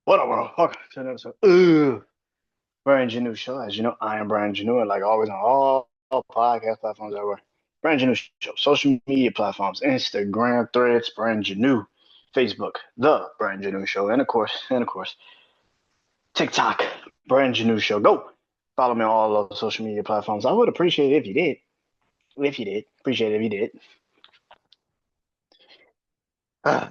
What up, world? Welcome to another episode. Brand Janu Show. As you know, I am Brand Janu, and like always on all podcast platforms everywhere. Brand Janu Show. Social media platforms, Instagram, Threads, Brand Janu, Facebook, The Brand Janu Show, and of course, TikTok, Brand Janu Show. Go follow me on all those social media platforms. I would appreciate it if you did. If you did, appreciate it if you did. Uh,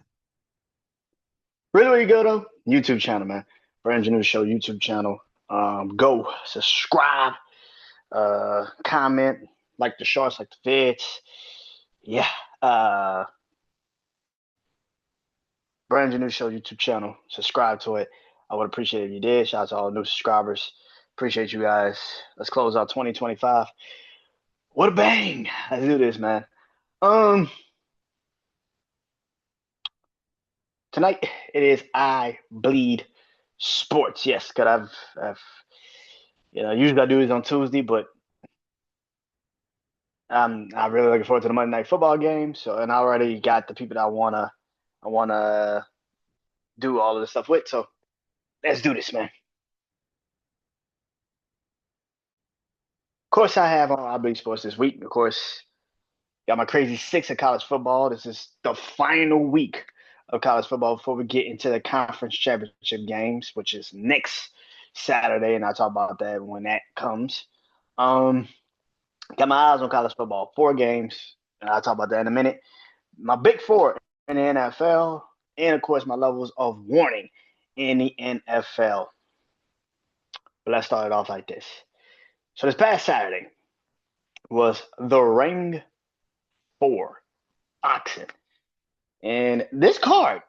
really, where you go though? YouTube channel, man. Brand Janu Show YouTube channel. Go subscribe. Comment, like the shorts, like the vids. Yeah. Uh, Brand New Show YouTube channel. Subscribe to it. I would appreciate it if you did. Shout out to all the new subscribers. Appreciate you guys. Let's close out 2025. What a bang! Let's do this, man. Um, Tonight it is I Bleed Sports. Yes, cause I've usually I do this on Tuesday, but I'm really looking forward to the Monday Night Football game. So, and I already got the people that I wanna do all of this stuff with. So let's do this, man. Of course, I have on I Bleed Sports this week. Of course, got my crazy six of college football. This is the final week of college football before we get into the conference championship games, which is next Saturday, and I'll talk about that when that comes. Um, got my eyes on college football, four games, and I'll talk about that in a minute. My big four in the NFL, and of course, my levels of warning in the NFL. But let's start it off like this. So this past Saturday was the Ring 4 auction. And this card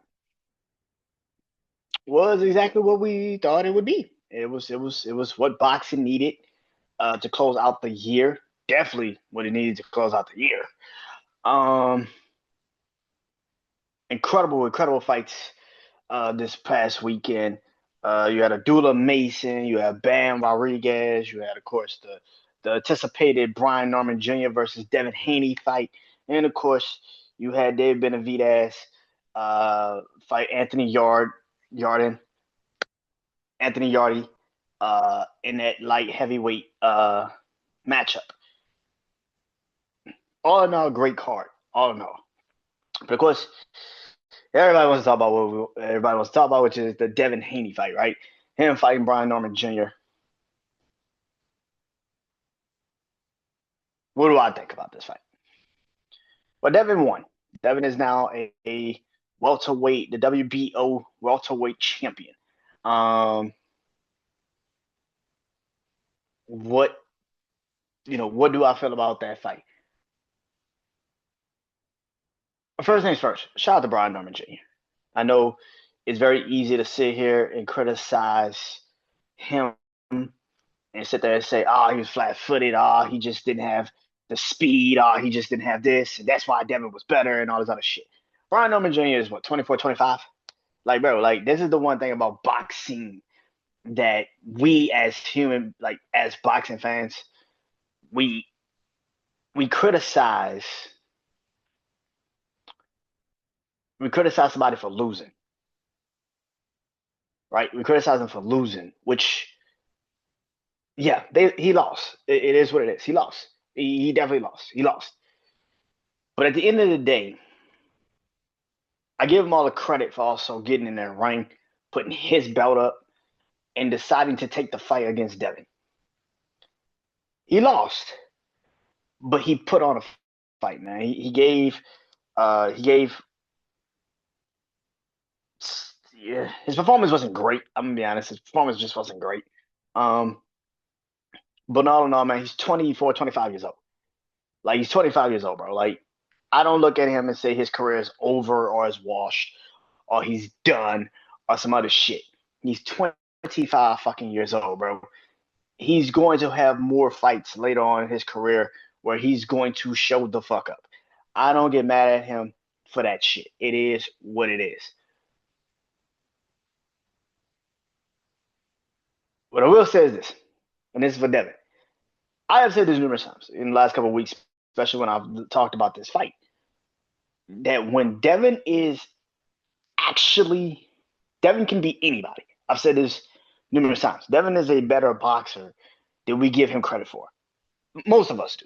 was exactly what we thought it would be. It was what boxing needed to close out the year. Definitely what it needed to close out the year. Um, incredible fights this past weekend. You had Abdullah Mason, you had Bam Rodriguez, you had, of course, the anticipated Brian Norman Jr. versus Devin Haney fight, and of course, you had David Benavidez fight Yarden, Anthony Yardy, in that light heavyweight matchup. All in all, great card. All in all, but of course, everybody wants to talk about everybody wants to talk about, which is the Devin Haney fight, right? Him fighting Brian Norman Jr. What do I think about this fight? Well, Devin won. Devin is now a welterweight, the WBO welterweight champion. Um, what what do I feel about that fight? First things first. Shout out to Brian Norman Jr. I know it's very easy to sit here and criticize him and sit there and say, "Oh, he was flat-footed. Oh, he just didn't have the speed. Oh, he just didn't have this, and that's why Devin was better and all this other shit." Brian Norman Jr. is what, 24, 25? Like, bro, like this is the one thing about boxing that we as human, like as boxing fans, we we criticize we criticize somebody for losing, right? We criticize them for losing, which yeah, he lost. It is what it is. He lost. He definitely lost. He lost. But at the end of the day, I give him all the credit for also getting in that ring, putting his belt up, and deciding to take the fight against Devin. He lost, but he put on a fight, man. He gave yeah, his performance wasn't great. I'm gonna be honest, his performance just wasn't great. Um, but all in all, man, he's 24, 25 years old. Like he's 25 years old, bro. Like I don't look at him and say his career is over or is washed or he's done or some other shit. He's 25 fucking years old, bro. He's going to have more fights later on in his career where he's going to show the fuck up. I don't get mad at him for that shit. It is what it is. What I will say is this, and this is for Devin. I have said this numerous times in the last couple of weeks, especially when I've talked about this fight, that when Devin is actually Devin can beat anybody. I've said this numerous times. Devin is a better boxer than we give him credit for. Most of us do.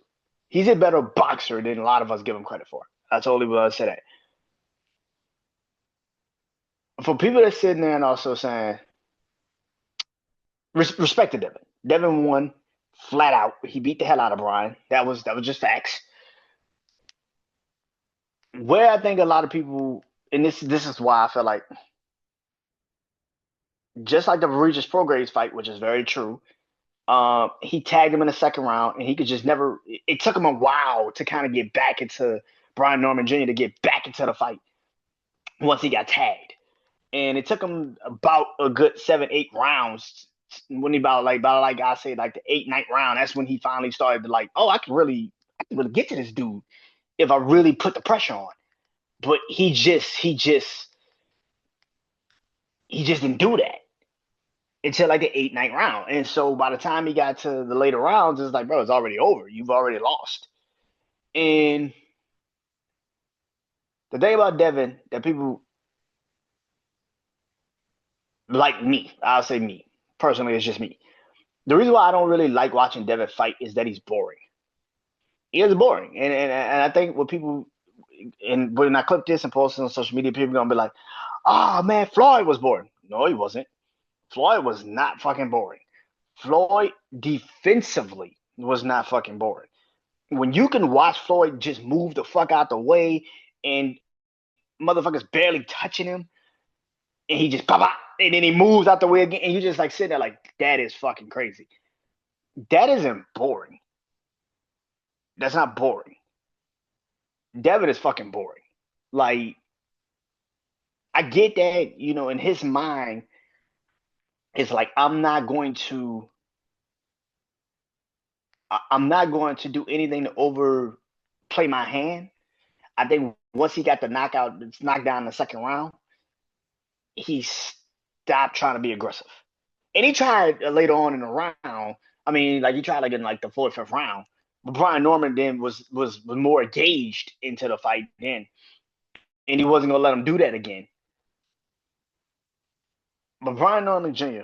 He's a better boxer than a lot of us give him credit for. I totally will say that. For people that sitting there and also saying, respect to Devin. Devin won flat out. He beat the hell out of Brian. That was just facts. Where I think a lot of people, and this is why I feel like, just like the Regis Prograis fight, which is very true, he tagged him in the second round, and he could just never. It took him a while to kind of get back into Brian Norman Jr. to get back into the fight once he got tagged, and it took him about a good 7, 8 rounds. When he about I say like the 8th, 9th round, that's when he finally started to like, oh, I can really get to this dude if I really put the pressure on. But he just didn't do that until like the 8th, 9th round. And so by the time he got to the later rounds, it's like, bro, it's already over. You've already lost. And the thing about Devin that people like me, I'll say me personally, it's just me. The reason why I don't really like watching Devin fight is that he's boring. He is boring, and I think what people, and when I clip this and post it on social media, people are gonna be like, "Oh man, Floyd was boring." No, he wasn't. Floyd was not fucking boring. Floyd defensively was not fucking boring. When you can watch Floyd just move the fuck out the way and motherfuckers barely touching him, and he just pop, and then he moves out the way again, and you just like sitting there like, that is fucking crazy. That isn't boring. That's not boring. Devin is fucking boring. Like, I get that, in his mind, it's like I'm not going to do anything to overplay my hand. I think once he got the knockdown in the second round, he stopped trying to be aggressive. And he tried later on in the round. I mean, like he tried like in like the fourth, fifth round. But Brian Norman then was more engaged into the fight then, and he wasn't gonna let him do that again. But Brian Norman Jr.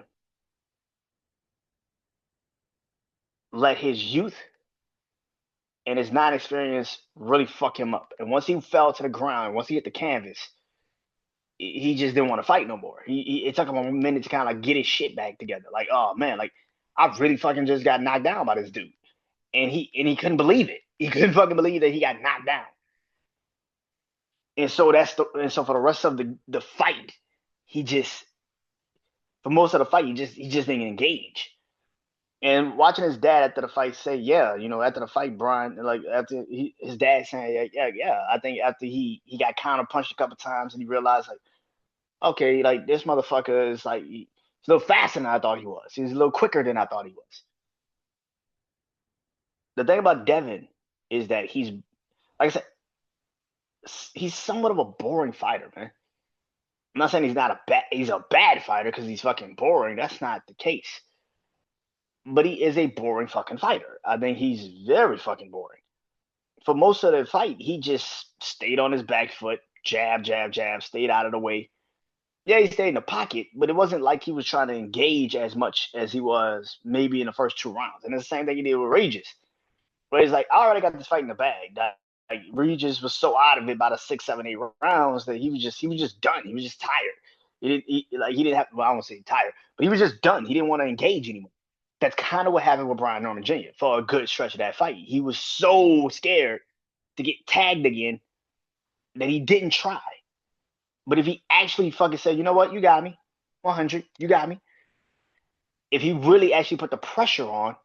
let his youth and his non-experience really fuck him up. And once he fell to the ground, once he hit the canvas, he just didn't want to fight no more. It took him a minute to kind of like get his shit back together. Like, oh man, like I really fucking just got knocked down by this dude, and he couldn't believe it. He couldn't fucking believe that he got knocked down. And so for the rest of the fight, he just for most of the fight he just didn't engage. And watching his dad after the fight say, yeah, after the fight, Brian, like after his dad saying, yeah, I think after he got counter punched a couple times and he realized like, okay, like this motherfucker is like he's a little faster than I thought he was. He's a little quicker than I thought he was. The thing about Devin is that he's like I said, he's somewhat of a boring fighter, man. I'm not saying he's a bad fighter because he's fucking boring. That's not the case. But he is a boring fucking fighter. I think he's very fucking boring. For most of the fight, he just stayed on his back foot, jab, jab, jab, stayed out of the way. Yeah, he stayed in the pocket, but it wasn't like he was trying to engage as much as he was maybe in the first 2 rounds. And it's the same thing he did with Regis, where he's like, I already got this fight in the bag. That like Regis was so out of it by the 6, 7, 8 rounds that he was just done. He was just tired. He didn't have, well, I won't say tired, but he was just done. He didn't want to engage anymore. That's kind of what happened with Brian Norman Jr. for a good stretch of that fight. He was so scared to get tagged again that he didn't try. But if he actually fucking said, you know what, you got me, 100, you got me. If he really actually put the pressure on,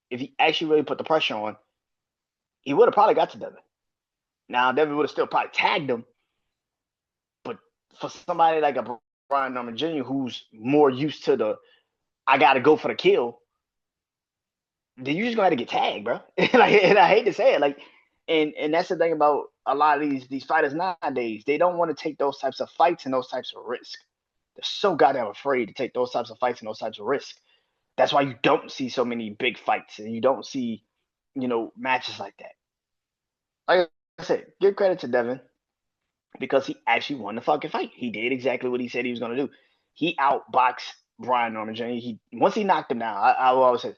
he would have probably got to Devin. Now, Devin would have still probably tagged him. But for somebody like a Brian Norman Jr., who's more used to I got to go for the kill, then you just gonna have to get tagged, bro. And I hate to say it, like, and that's the thing about a lot of these fighters nowadays. They don't want to take those types of fights and those types of risks. They're so goddamn afraid to take those types of fights and those types of risks. That's why you don't see so many big fights and you don't see, matches like that. Like I said, give credit to Devin because he actually won the fucking fight. He did exactly what he said he was gonna do. he outboxed Brian Norman Jr. Once he knocked him down, I will always say,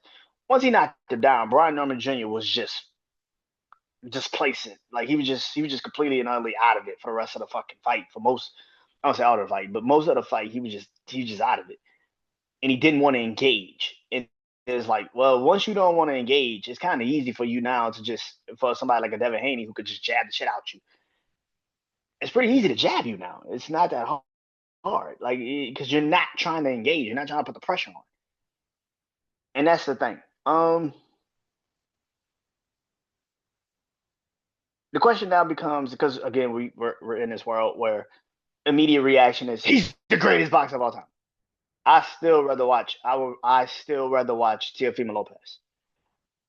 once he knocked him down, Brian Norman Jr. was just placing. Like he was just completely and utterly out of it for the rest of the fucking fight. For most, I don't say all of the fight, but most of the fight, he was just out of it, and he didn't want to engage. And it's like, well, once you don't want to engage, it's kind of easy for you now to just for somebody like a Devin Haney who could just jab the shit out you. It's pretty easy to jab you now. It's not that hard, like because you're not trying to engage, you're not trying to put the pressure on, and that's the thing. The question now becomes because again we're in this world where immediate reaction is he's the greatest boxer of all time. I still rather watch Teofimo Lopez.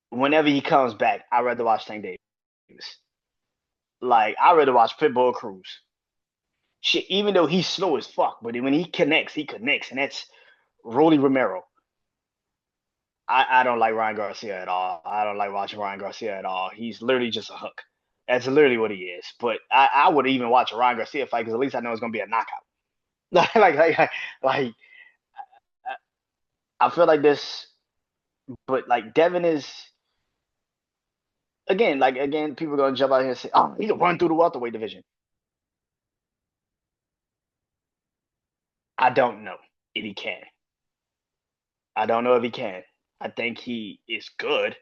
Whenever he comes back, I'd rather watch Tank Davis. Like I'd rather watch Pitbull Cruz. Shit, even though he's slow as fuck, but when he connects, and that's Rolly Romero. I don't like Ryan Garcia at all. I don't like watching Ryan Garcia at all. He's literally just a hook. That's literally what he is. But I would even watch a Ryan Garcia fight because at least I know it's gonna be a knockout. Like I feel like this, but like Devin is again, people are gonna jump out here and say, oh, he can run through the welterweight division. I don't know if he can. I don't know if he can. I think he is good.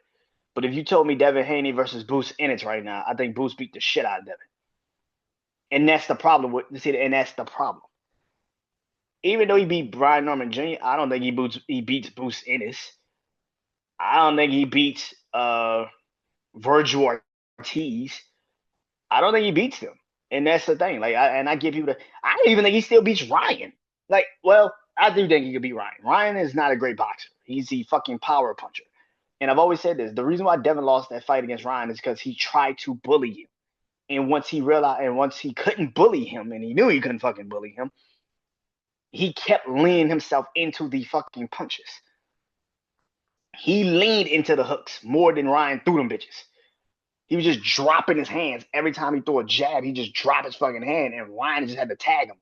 But if you told me Devin Haney versus Boots Ennis right now, I think Boots beat the shit out of Devin. And that's the problem and that's the problem. Even though he beat Brian Norman Jr., I don't think he beats Boots Ennis. I don't think he beats Virgil Ortiz. I don't think he beats them. And that's the thing. I give people I don't even think he still beats Ryan. Like, well, I do think he could beat Ryan. Ryan is not a great boxer. He's the fucking power puncher. And I've always said this. The reason why Devin lost that fight against Ryan is because he tried to bully him. And once he couldn't bully him, and he knew he couldn't fucking bully him, he kept leaning himself into the fucking punches. He leaned into the hooks more than Ryan threw them bitches. He was just dropping his hands every time he threw a jab. He just dropped his fucking hand, and Ryan just had to tag him.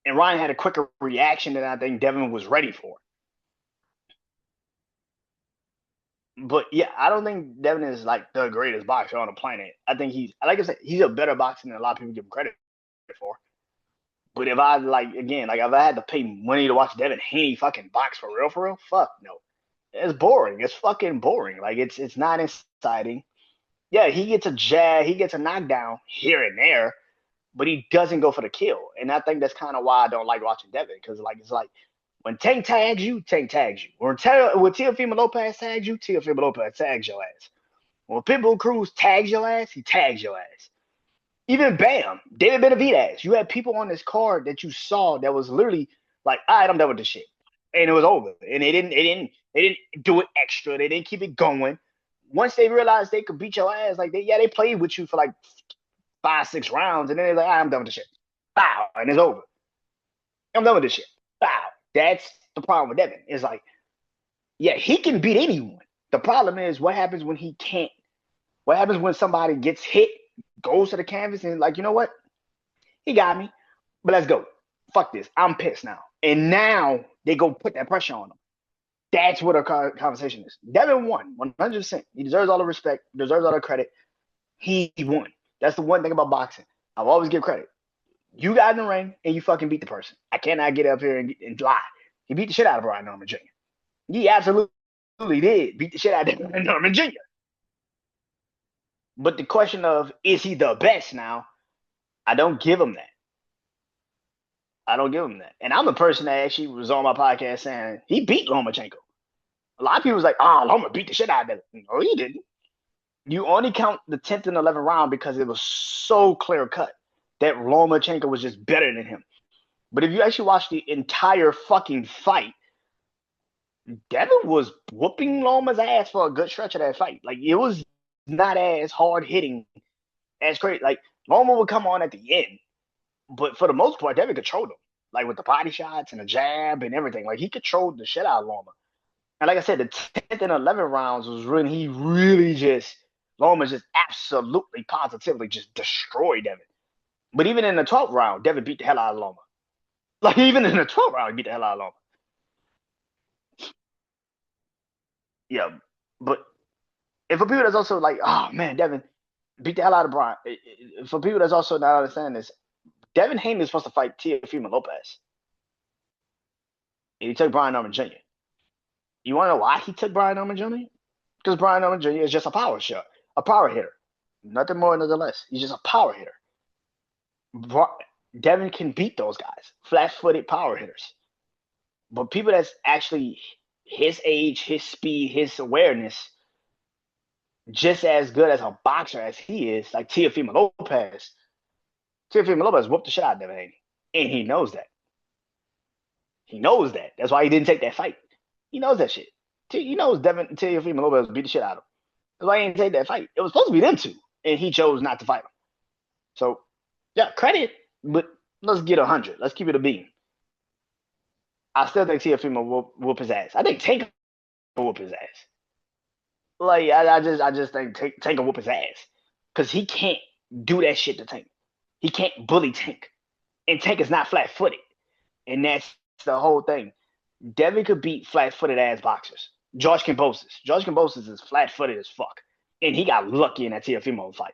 And Ryan had a quicker reaction than I think Devin was ready for. But yeah, I don't think Devin is like the greatest boxer on the planet. I think like I said, he's a better boxer than a lot of people give him credit for. But if I if I had to pay money to watch Devin Haney fucking box for real, fuck no. It's boring. It's fucking boring. Like it's not exciting. Yeah, he gets a jab, he gets a knockdown here and there, but he doesn't go for the kill. And I think that's kind of why I don't like watching Devin, because it's like when Tank tags you, Tank tags you. When Teofimo Lopez tags you, Teofimo Lopez tags your ass. When Pitbull Cruz tags your ass, he tags your ass. Even Bam, David Benavidez. You had people on this card that you saw that was literally like, all right, I'm done with this shit. And it was over. And they didn't do it extra. They didn't keep it going. Once they realized they could beat your ass, they played with you for like 5-6 rounds, and then they're like, I'm done with this shit. Bow, and it's over. I'm done with this shit. Bow. That's the problem with Devin. It's like, yeah, he can beat anyone. The problem is what happens when he can't. What happens when somebody gets hit, goes to the canvas, and like, you know what? He got me, but let's go. Fuck this. I'm pissed now. And now they go put that pressure on him. That's what our conversation is. Devin won 100%. He deserves all the respect, deserves all the credit. He won. That's the one thing about boxing. I'll always give credit. You got in the ring and you fucking beat the person. I cannot get up here and lie. He beat the shit out of Brian Norman Jr. He absolutely did beat the shit out of Brian Norman Jr. But the question of, is he the best now? I don't give him that. I don't give him that. And I'm the person that actually was on my podcast saying he beat Lomachenko. A lot of people was like, oh, Loma beat the shit out of him. No, he didn't. You only count the 10th and 11th round because it was so clear cut that Lomachenko was just better than him. But if you actually watch the entire fucking fight, Devin was whooping Loma's ass for a good stretch of that fight. Like, it was not as hard hitting as crazy. Like, Loma would come on at the end, but for the most part, Devin controlled him. Like, with the body shots and the jab and everything. Like, he controlled the shit out of Loma. And like I said, the 10th and 11th rounds was when he really just, Loma just absolutely, positively just destroyed Devin. But even in the 12th round, Devin beat the hell out of Loma. Like even in the 12th round, he beat the hell out of Loma. Yeah, but and for people that's also like, oh man, Devin beat the hell out of Brian. For people that's also not understanding this, Devin Haney is supposed to fight Teofimo Lopez, and he took Brian Norman Jr. You want to know why he took Brian Norman Jr.? Because Brian Norman Jr. is just a power shot, a power hitter, nothing more, nothing less. He's just a power hitter. Devin can beat those guys, flat-footed power hitters. But people that's actually his age, his speed, his awareness, just as good as a boxer as he is, like Teofimo Lopez. Teofimo Lopez whooped the shit out of Devin Haney, and he knows that. He knows that. That's why he didn't take that fight. He knows that shit. He knows Teofimo Lopez beat the shit out of him. That's why he didn't take that fight. It was supposed to be them two, and he chose not to fight him. So, yeah, credit, but let's get 100. Let's keep it a beam. I still think Teofimo will whoop his ass. I think Tank will whoop his ass. Like I just think Tank will whoop his ass because he can't do that shit to Tank. He can't bully Tank, and Tank is not flat-footed, and that's the whole thing. Devin could beat flat-footed ass boxers. George Kambosos is flat-footed as fuck, and he got lucky in that Teofimo fight.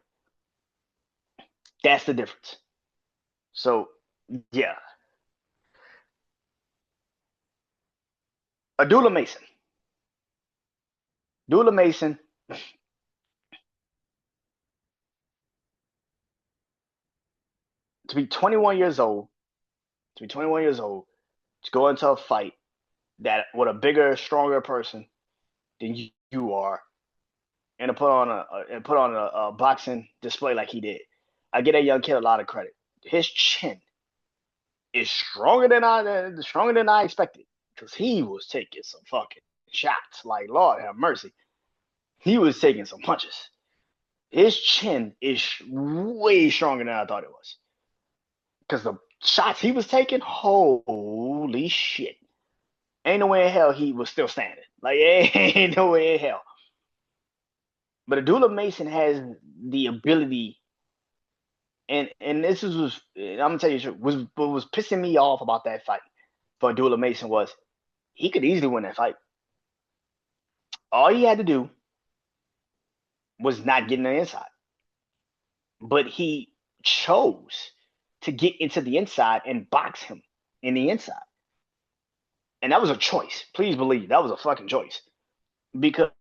That's the difference. So yeah, Abdullah Mason. Abdullah Mason. To be 21 years old, to go into a fight that with a bigger, stronger person than you are, and to put on a boxing display like he did. I give that young kid a lot of credit. His chin is stronger than I expected because he was taking some fucking shots. Like Lord have mercy, he was taking some punches. His chin is way stronger than I thought it was because the shots he was taking, holy shit. Ain't no way in hell he was still standing. Like, ain't no way in hell. But Abdullah Mason has the ability, and this was I'm gonna tell you what was pissing me off about that fight for Abdullah Mason was he could easily win that fight. All he had to do was not get in the inside, but he chose to get into the inside and box him in the inside, and that was a choice. Please believe that was a fucking choice because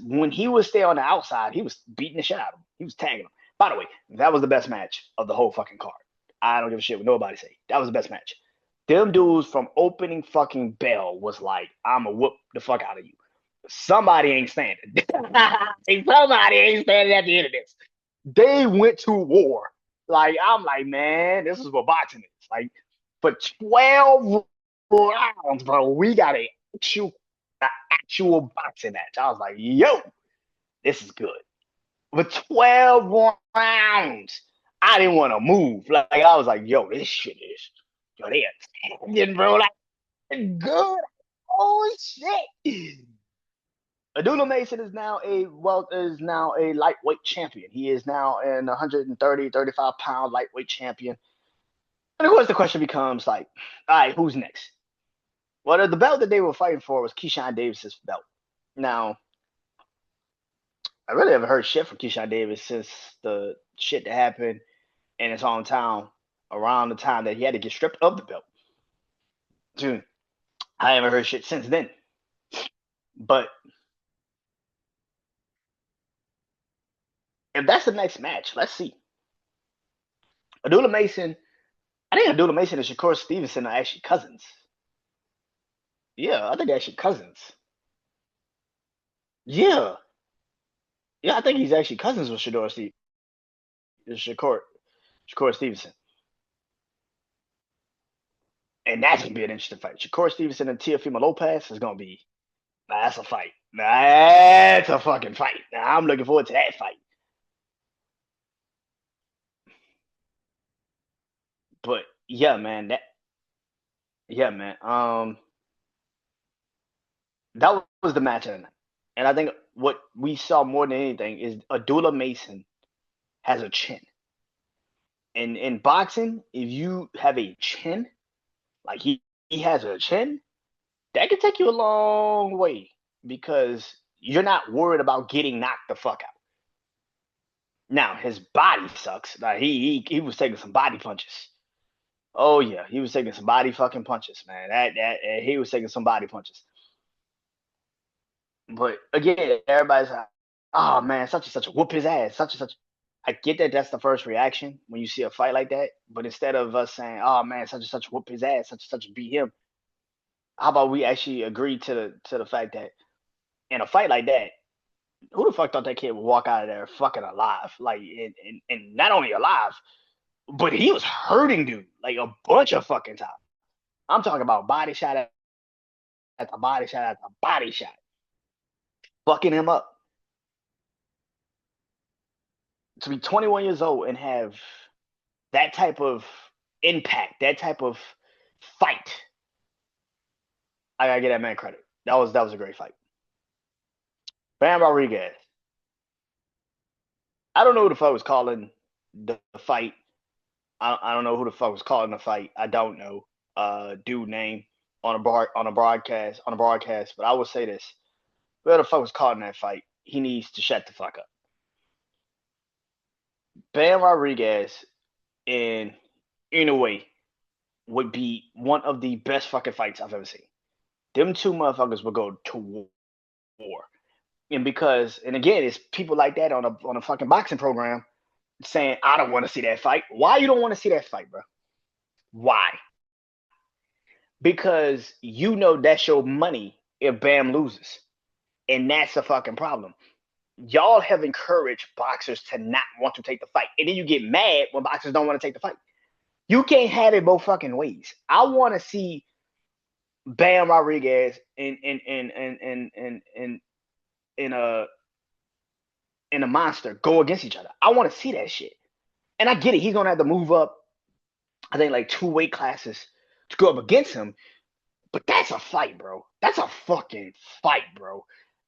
when he was stay on the outside, he was beating the shit out of him. He was tagging him. By the way, that was the best match of the whole fucking card. I don't give a shit what nobody say. That was the best match. Them dudes from opening fucking bell was like, I'ma whoop the fuck out of you. Somebody ain't standing. Somebody ain't standing at the end of this. They went to war. Like, I'm like, man, this is what boxing is. Like, for 12 rounds, bro, we got an actual boxing match. I was like, yo, this is good. For 12 rounds, I didn't want to move. Like I was like, yo, this shit is, yo, they attacking, bro. Like, good. Oh shit. Abdullah Mason is now a lightweight champion. He is now an 130, 35-pound lightweight champion. And of course, the question becomes like, all right, who's next? Well, the belt that they were fighting for was Keyshawn Davis's belt. Now, I really haven't heard shit from Keyshawn Davis since the shit that happened in his hometown around the time that he had to get stripped of the belt. Dude, I haven't heard shit since then. But if that's the next match, let's see. Abdullah Mason, I think Abdullah Mason and Shakur Stevenson are actually cousins. Yeah, I think they're actually cousins. Yeah. Yeah, I think he's actually cousins with Shakur Stevenson. And that's gonna be an interesting fight. Shakur Stevenson and Teofimo Lopez is gonna be that's a fight. That's a fucking fight. Now, I'm looking forward to that fight. But yeah, man. That was the match of the night. And I think what we saw more than anything is Abdullah Mason has a chin. in boxing, if you have a chin, like he has a chin, that can take you a long way because you're not worried about getting knocked the fuck out. Now his body sucks. Like he was taking some body punches. Oh yeah, he was taking some body fucking punches, man. That he was taking some body punches. But again, everybody's like, oh man, such and such, whoop his ass, such and such. I get that that's the first reaction when you see a fight like that. But instead of us saying, oh man, such and such, whoop his ass, such and such, beat him, how about we actually agree to the fact that in a fight like that, who the fuck thought that kid would walk out of there fucking alive? Like, and not only alive, but he was hurting dude like a bunch of fucking times. I'm talking about body shot at the body shot at the body shot, fucking him up. To be 21 years old and have that type of impact, that type of fight, I gotta give that man credit. That was a great fight. Bam Rodriguez. I don't know who the fuck was calling the fight. I don't know who the fuck was calling the fight. I don't know dude name on a broadcast. But I will say this: whoever the fuck was calling that fight, he needs to shut the fuck up. Bam Rodriguez in a way would be one of the best fucking fights I've ever seen. Them two motherfuckers would go to war. And because, and again, it's people like that on a fucking boxing program saying, I don't want to see that fight. Why you don't want to see that fight, bro? Why? Because you know that's your money if Bam loses. And that's the fucking problem. Y'all have encouraged boxers to not want to take the fight. And then you get mad when boxers don't want to take the fight. You can't have it both fucking ways. I want to see Bam Rodriguez in a monster go against each other. I want to see that shit. And I get it. He's gonna have to move up, I think, like 2 weight classes to go up against him. But that's a fight, bro. That's a fucking fight, bro.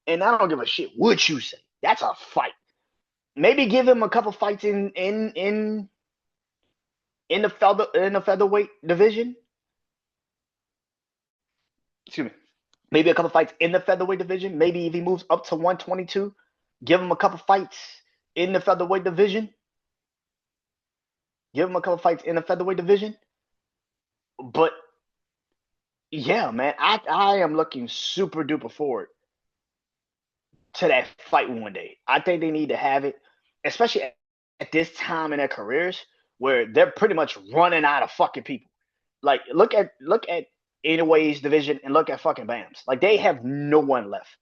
And I don't give a shit what you say. That's a fight. Maybe give him a couple fights in the featherweight division. Excuse me. Maybe a couple fights in the featherweight division. Maybe if he moves up to 122, give him a couple fights in the featherweight division. Give him a couple fights in the featherweight division. But yeah, man, I am looking super duper forward to that fight one day. I think they need to have it, especially at this time in their careers where they're pretty much running out of fucking people. Like look at Inouye's division and look at fucking Bam's. Like they have no one left.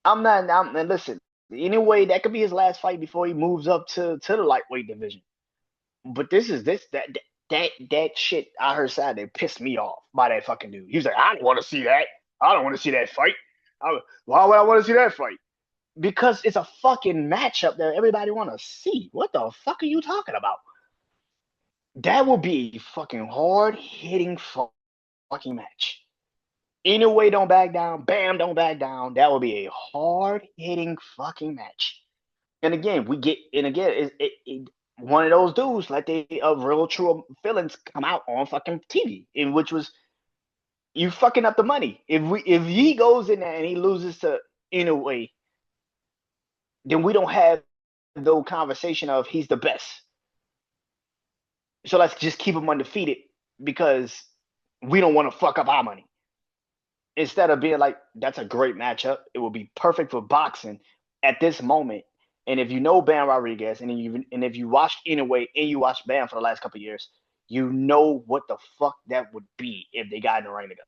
And listen, anyway, that could be his last fight before he moves up to the lightweight division. But that shit I heard Saturday pissed me off by that fucking dude. He was like, I don't want to see that. I don't want to see that fight. Why would I want to see that fight? Because it's a fucking matchup that everybody want to see. What the fuck are you talking about? That will be a fucking hard hitting fucking match. Inoue don't back down. Bam don't back down. That will be a hard hitting fucking match. And again, one of those dudes let they real true feelings come out on fucking TV, in which was you fucking up the money. If he goes in there and he loses to Inoue, then we don't have no conversation of he's the best. So let's just keep him undefeated because we don't want to fuck up our money. Instead of being like, that's a great matchup. It will be perfect for boxing at this moment. And if you know Bam Rodriguez and if you watched Inoue and you watched Bam for the last couple of years, you know what the fuck that would be if they got in the ring together.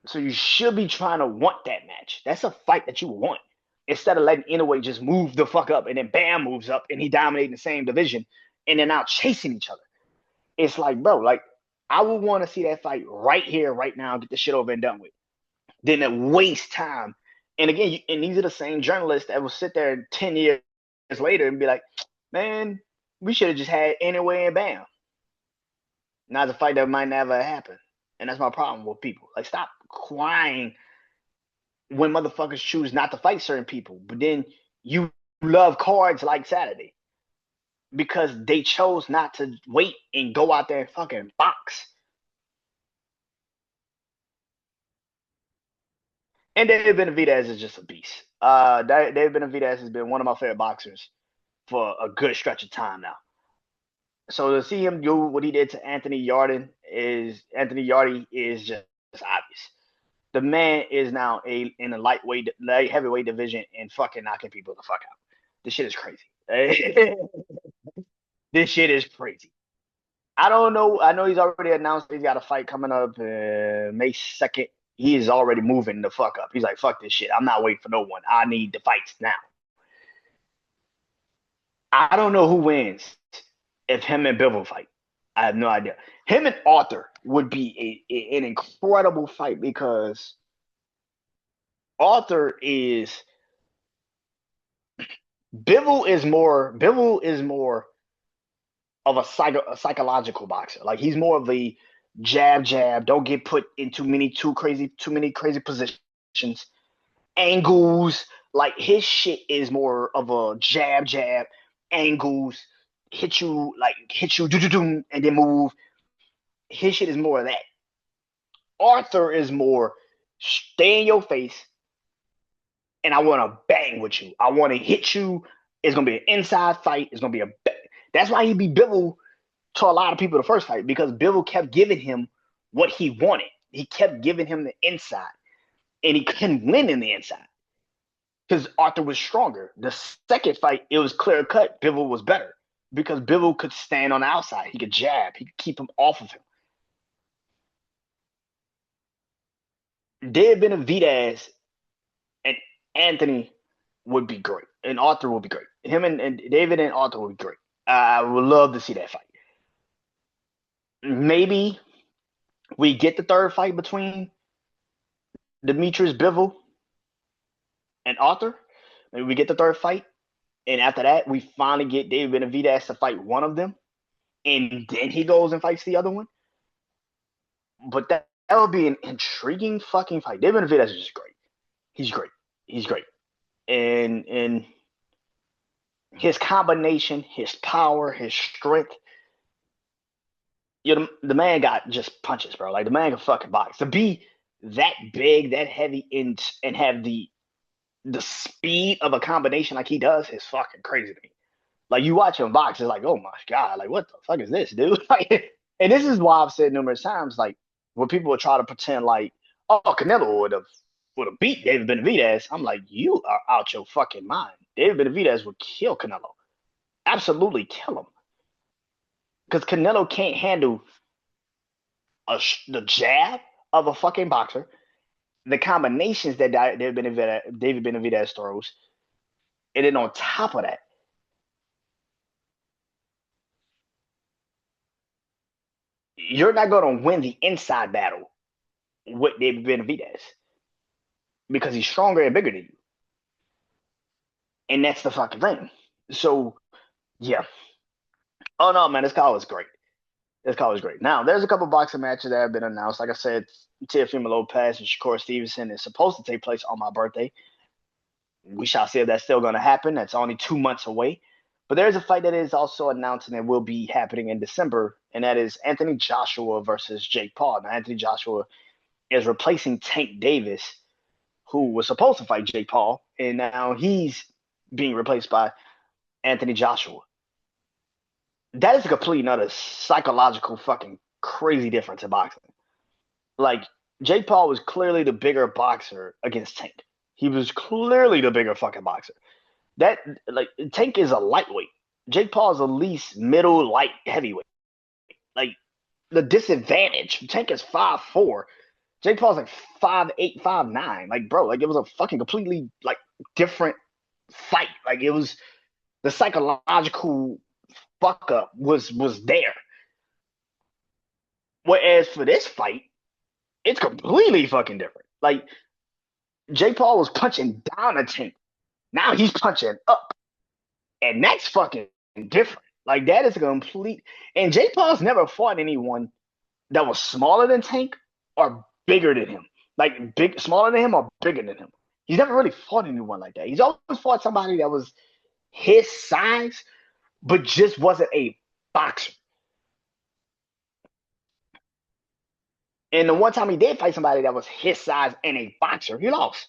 So you should be trying to want that match. That's a fight that you want. Instead of letting Inoue just move the fuck up and then Bam moves up and he dominating the same division and they're now chasing each other. It's like, bro, like I would want to see that fight right here, right now, get the shit over and done with. Then to waste time. And again, and these are the same journalists that will sit there 10 years later and be like, man, we should have just had Inoue and Bam. Now it's a fight that might never happen. And that's my problem with people. Like, stop crying when motherfuckers choose not to fight certain people. But then you love cards like Saturday because they chose not to wait and go out there and fucking box. And David Benavidez is just a beast. David Benavidez has been one of my favorite boxers for a good stretch of time now. So to see him do what he did to Anthony Yardy is just obvious. The man is now in a light heavyweight division and fucking knocking people the fuck out. This shit is crazy. This shit is crazy. I don't know. I know he's already announced he's got a fight coming up May 2nd. He is already moving the fuck up. He's like, fuck this shit. I'm not waiting for no one. I need the fights now. I don't know who wins if him and Bivol fight. I have no idea. Him and Arthur would be an incredible fight because Arthur is Bivol is more of a psychological boxer. Like he's more of a jab, don't get put in too many crazy positions, angles. Like his shit is more of a jab, angles, hit you, and then move. His shit is more of that. Arthur is more stay in your face, and I want to bang with you. I want to hit you. It's gonna be an inside fight. It's gonna be that's why he beat Bivol to a lot of people the first fight because Bivol kept giving him what he wanted. He kept giving him the inside, and he couldn't win in the inside because Arthur was stronger. The second fight, it was clear cut. Bivol was better because Bivol could stand on the outside. He could jab. He could keep him off of him. David Benavidez and Anthony would be great, and Arthur would be great. Him and David and Arthur would be great. I would love to see that fight. Maybe we get the third fight between Demetrius Bivol and Arthur. Maybe we get the third fight, and after that, we finally get David Benavidez to fight one of them, and then he goes and fights the other one. But that would be an intriguing fucking fight. David Benavidez is just great. He's great. He's great. And his combination, his power, his strength. You know, the man got just punches, bro. Like the man can fucking box. To be that big, that heavy, and have the speed of a combination like he does is fucking crazy to me. Like you watch him box, it's like, oh my god, like what the fuck is this, dude? Like, and this is why I've said numerous times, like when people would try to pretend like, oh, Canelo would have beat David Benavidez. I'm like, you are out your fucking mind. David Benavidez would kill Canelo, absolutely kill him, because Canelo can't handle the jab of a fucking boxer, the combinations that David Benavidez throws, and then on top of that, you're not going to win the inside battle with David Benavidez because he's stronger and bigger than you. And that's the fucking thing. So, yeah. Oh, no, man, this call was great. This call was great. Now, there's a couple boxing matches that have been announced. Like I said, Teofimo Lopez and Shakur Stevenson is supposed to take place on my birthday. We shall see if that's still going to happen. That's only 2 months away. But there's a fight that is also announced and it will be happening in December, and that is Anthony Joshua versus Jake Paul. Now, Anthony Joshua is replacing Tank Davis, who was supposed to fight Jake Paul, and now he's being replaced by Anthony Joshua. That is a complete another psychological fucking crazy difference in boxing. Like, Jake Paul was clearly the bigger boxer against Tank. He was clearly the bigger fucking boxer. That, like, Tank is a lightweight. Jake Paul is at least middle light heavyweight. Like, the disadvantage, Tank is 5'4". Jake Paul's like 5'8", 5'9". Like, bro, like it was a fucking completely like different fight. Like it was the psychological fuck up was there. Whereas for this fight, it's completely fucking different. Like Jake Paul was punching down a Tank. Now he's punching up. And that's fucking different. Like that is a complete. And Jake Paul's never fought anyone that was smaller than Tank or bigger than him. Like smaller than him or bigger than him. He's never really fought anyone like that. He's always fought somebody that was his size, but just wasn't a boxer. And the one time he did fight somebody that was his size and a boxer, he lost.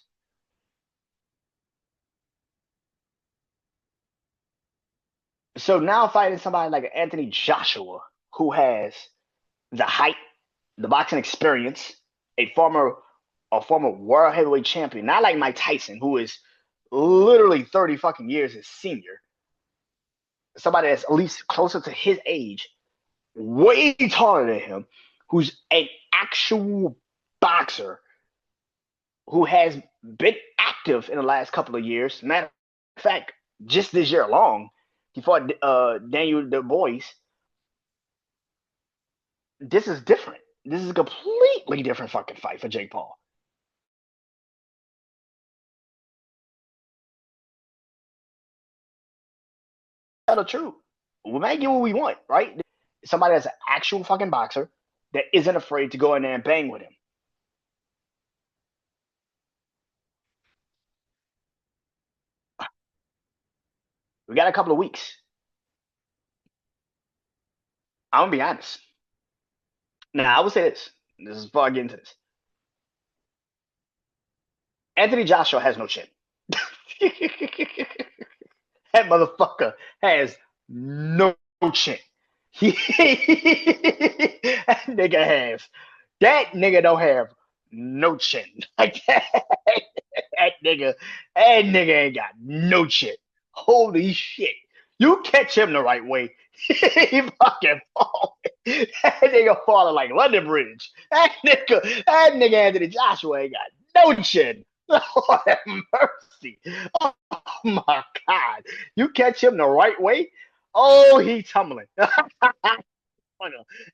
So now fighting somebody like Anthony Joshua, who has the height, the boxing experience, a former world heavyweight champion, not like Mike Tyson, who is literally 30 fucking years his senior. Somebody that's at least closer to his age, way taller than him, who's an actual boxer who has been active in the last couple of years. Matter of fact, just this year alone, he fought Daniel Du Bois. This is different. This is a completely different fucking fight for Jake Paul. Tell the truth. We might get what we want, right? Somebody that's an actual fucking boxer that isn't afraid to go in there and bang with him. We got a couple of weeks. I'm gonna be honest. Now I will say this. This is before I get into this. Anthony Joshua has no chin. That motherfucker has no chin. That nigga has. That nigga don't have no chin. Like nigga, that nigga ain't got no chin. Holy shit. You catch him the right way. He fucking fall. That nigga falling like London Bridge. That nigga Anthony Joshua ain't got no chin. Lord have mercy. Oh my God. You catch him the right way. Oh, he tumbling. That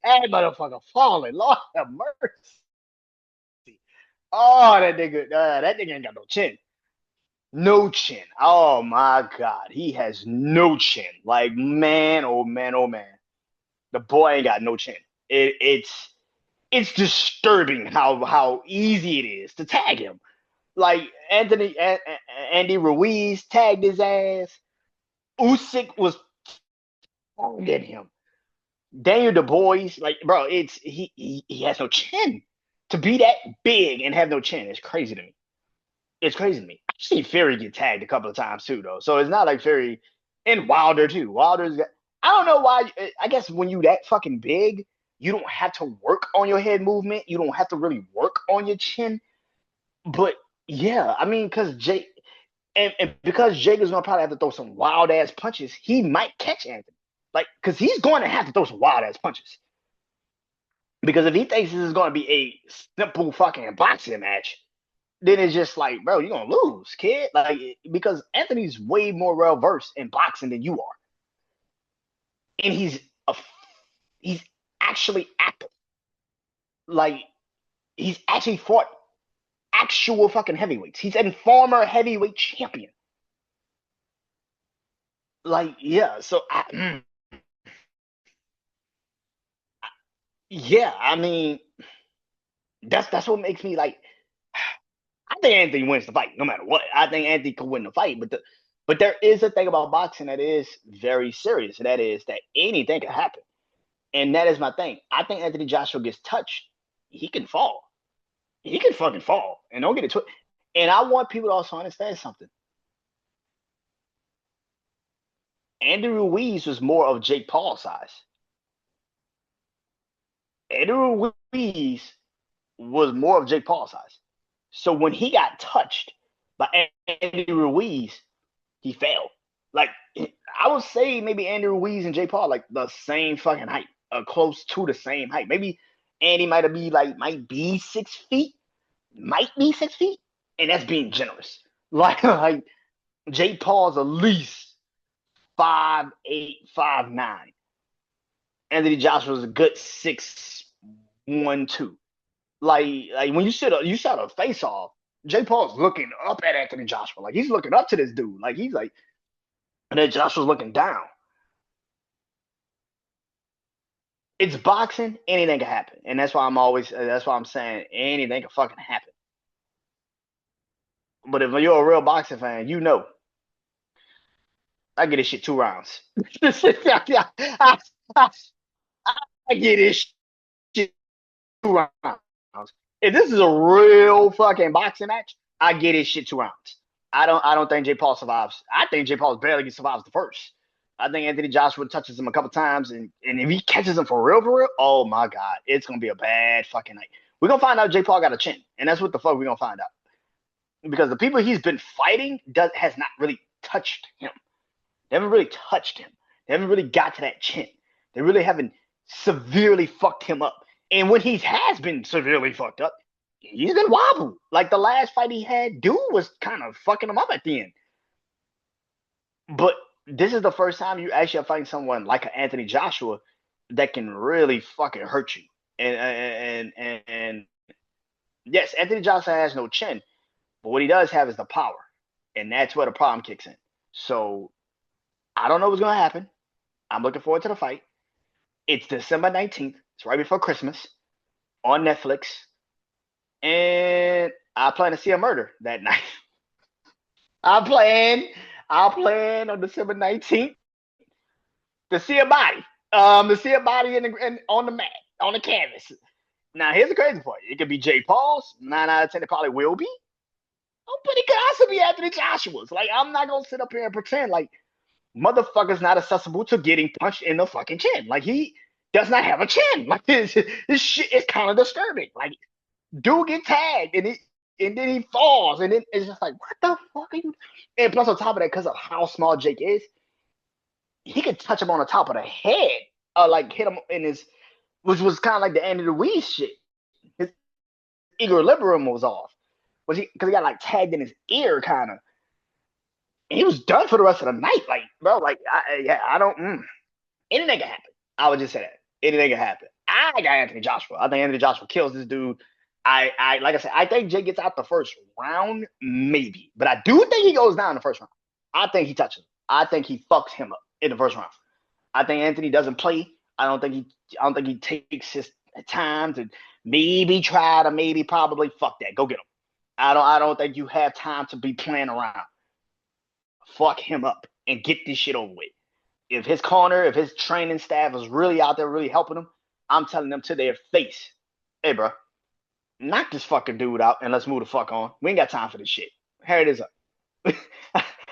motherfucker falling. Lord have mercy. Oh, that nigga ain't got no chin. No chin. Oh my God. He has no chin. Like, man, oh man, oh man. The boy ain't got no chin. It's disturbing how easy it is to tag him. Like Andy Ruiz tagged his ass. Usyk was tagging him. Daniel Du Bois, like, bro, he has no chin. To be that big and have no chin is crazy to me. It's crazy to me. I've seen Fury get tagged a couple of times too, though. So it's not like Fury and Wilder too. Wilder's got, I don't know why. I guess when you that fucking big, you don't have to work on your head movement. You don't have to really work on your chin. But yeah, I mean, because Jake and because Jake is gonna probably have to throw some wild ass punches, he might catch Anthony. Like, because he's going to have to throw some wild ass punches. Because if he thinks this is going to be a simple fucking boxing match, then it's just like, bro, you're gonna lose, kid. Like, because Anthony's way more well versed in boxing than you are, and a he's actually active. Like, he's actually fought actual fucking heavyweights. He's a former heavyweight champion. Like, yeah. So, yeah, I mean, that's what makes me like. I think Anthony wins the fight, no matter what. I think Anthony could win the fight, but there is a thing about boxing that is very serious, and that is that anything can happen. And that is my thing. I think Anthony Joshua gets touched, he can fall. He can fucking fall, and don't get it twisted. And I want people to also understand something. Andrew Ruiz was more of Jake Paul size. Andrew Ruiz was more of Jake Paul size. So when he got touched by Andy Ruiz, he fell. Like, I would say maybe Andy Ruiz and Jake Paul like the same fucking height, close to the same height. Maybe Andy might be 6 feet, might be 6 feet, and that's being generous. Like Jake Paul's at least 5'8", 5'9". Anthony Joshua's a good 6'1", 2. Like when you saw the face off, Jake Paul's looking up at Anthony Joshua. Like, he's looking up to this dude. Like, he's like, and then Joshua's looking down. It's boxing, anything can happen. And that's why I'm saying anything can fucking happen. But if you're a real boxing fan, you know I get this shit 2 rounds. I, I, I get this shit 2 rounds. If this is a real fucking boxing match, I get this shit 2 rounds. I don't think Jake Paul survives. I think Jake Paul barely survives the first. I think Anthony Joshua touches him a couple times, and if he catches him for real, oh my god, it's gonna be a bad fucking night. We're gonna find out Jake Paul got a chin, and that's what the fuck we're gonna find out. Because the people he's been fighting has not really touched him. They haven't really touched him. They haven't really got to that chin. They really haven't severely fucked him up. And when he has been severely fucked up, he's been wobbled. Like the last fight he had, dude was kind of fucking him up at the end. But this is the first time you actually are fighting someone like an Anthony Joshua that can really fucking hurt you. And yes, Anthony Joshua has no chin, but what he does have is the power. And that's where the problem kicks in. So I don't know what's going to happen. I'm looking forward to the fight. It's December 19th. It's right before Christmas on Netflix. And I plan to see a murder that night. I plan on December 19th to see a body. To see a body on the mat, on the canvas. Now, here's the crazy part. It could be Jake Paul's. 9 out of 10, it probably will be. Oh, but it could also be Anthony Joshua's. Like, I'm not going to sit up here and pretend like motherfucker's not accessible to getting punched in the fucking chin. Like, he does not have a chin. Like, this shit is kind of disturbing. Like, dude get tagged, and then he falls, and then it's just like, what the fuck are you? And plus, on top of that, because of how small Jake is, he could touch him on the top of the head, like hit him in his, which was kind of like the Andy Ruiz shit. His equilibrium was off, because he got like tagged in his ear, kind of. He was done for the rest of the night, like bro, like I don't. Anything can happen. I would just say that anything can happen. I got Anthony Joshua. I think Anthony Joshua kills this dude. I like I said, I think Jake gets out the first round, maybe, but I do think he goes down the first round. I think he touches him. I think he fucks him up in the first round. I think Anthony doesn't play. I don't think he takes his time to probably fuck that. Go get him. I don't think you have time to be playing around. Fuck him up and get this shit over with. If his corner, if his training staff is really out there really helping him, I'm telling them to their face, hey, bro, knock this fucking dude out and let's move the fuck on. We ain't got time for this shit. Here it is up.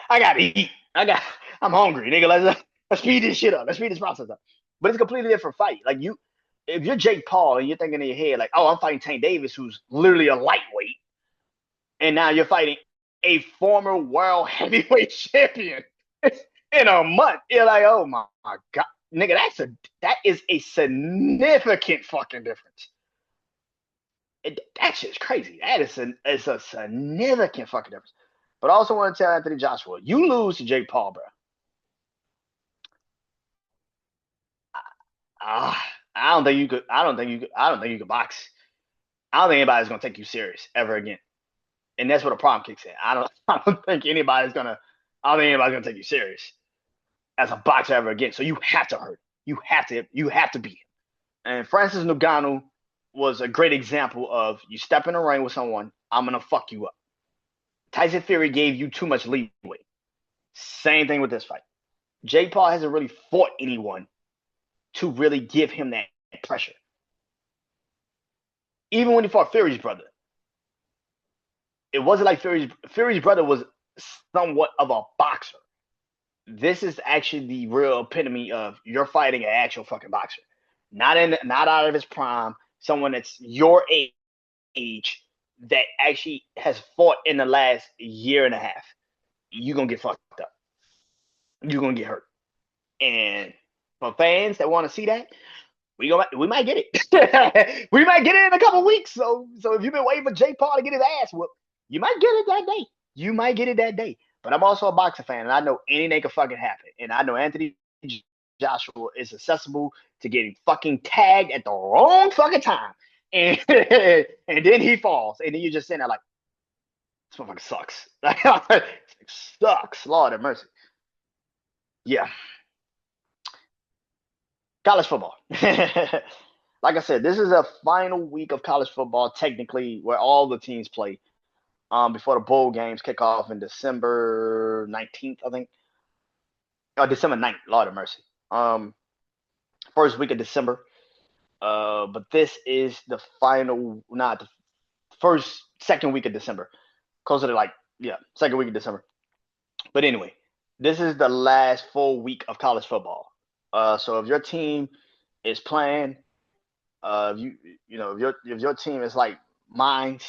I gotta eat. I'm hungry, nigga. Let's speed this shit up. Let's speed this process up. But it's a completely different fight. Like if you're Jake Paul and you're thinking in your head like, oh, I'm fighting Tank Davis, who's literally a lightweight, and now you're fighting a former world heavyweight champion in a month. You're like, oh my god, nigga, that is a significant fucking difference. That shit's crazy. It's a significant fucking difference. But I also want to tell Anthony Joshua, you lose to Jake Paul, bro. I don't think you could. I don't think you could box. I don't think anybody's gonna take you serious ever again. And that's where the problem kicks in. I don't think anybody's gonna take you serious as a boxer ever again. So you have to hurt. You have to beat him. And Francis Ngannou was a great example of you step in the ring with someone, I'm gonna fuck you up. Tyson Fury gave you too much leeway. Same thing with this fight. Jake Paul hasn't really fought anyone to really give him that pressure. Even when he fought Fury's brother, it wasn't like Fury's brother was somewhat of a boxer. This is actually the real epitome of you're fighting an actual fucking boxer. Not out of his prime, someone that's your age that actually has fought in the last year and a half. You're gonna get fucked up. You're gonna get hurt. And for fans that want to see that, we might get it. We might get it in a couple weeks. So if you've been waiting for Jake Paul to get his ass whooped, you might get it that day. You might get it that day. But I'm also a boxing fan, and I know anything can fucking happen. And I know Anthony Joshua is accessible to getting fucking tagged at the wrong fucking time. And and then he falls. And then you're just sitting there like, this motherfucker sucks. It sucks. Lord have mercy. Yeah. College football. Like I said, this is a final week of college football, technically, where all the teams play before the bowl games kick off in December 19th, I think. December 9th, Lord of mercy. First week of December. But this is the final, not the second week of December. Closer to second week of December. But anyway, this is the last full week of college football. So if your team is playing, if your team is like mine's,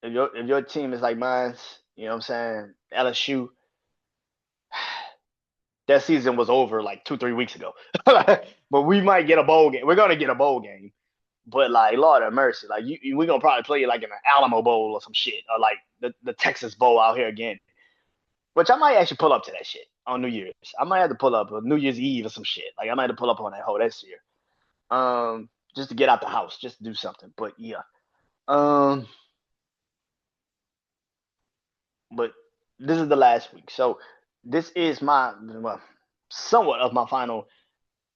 if your team is like mine's, you know what I'm saying, LSU, that season was over like 2-3 weeks ago. But we might get a bowl game. We're gonna get a bowl game. But like, Lord have mercy, like we're gonna probably play like in an Alamo Bowl or some shit, or like the Texas Bowl out here again. Which I might actually pull up to that shit on New Year's. I might have to pull up on New Year's Eve or some shit. Like I might have to pull up on that whole this year. Just to get out the house, just to do something. But yeah. Um, but this is the last week. So this is somewhat of my final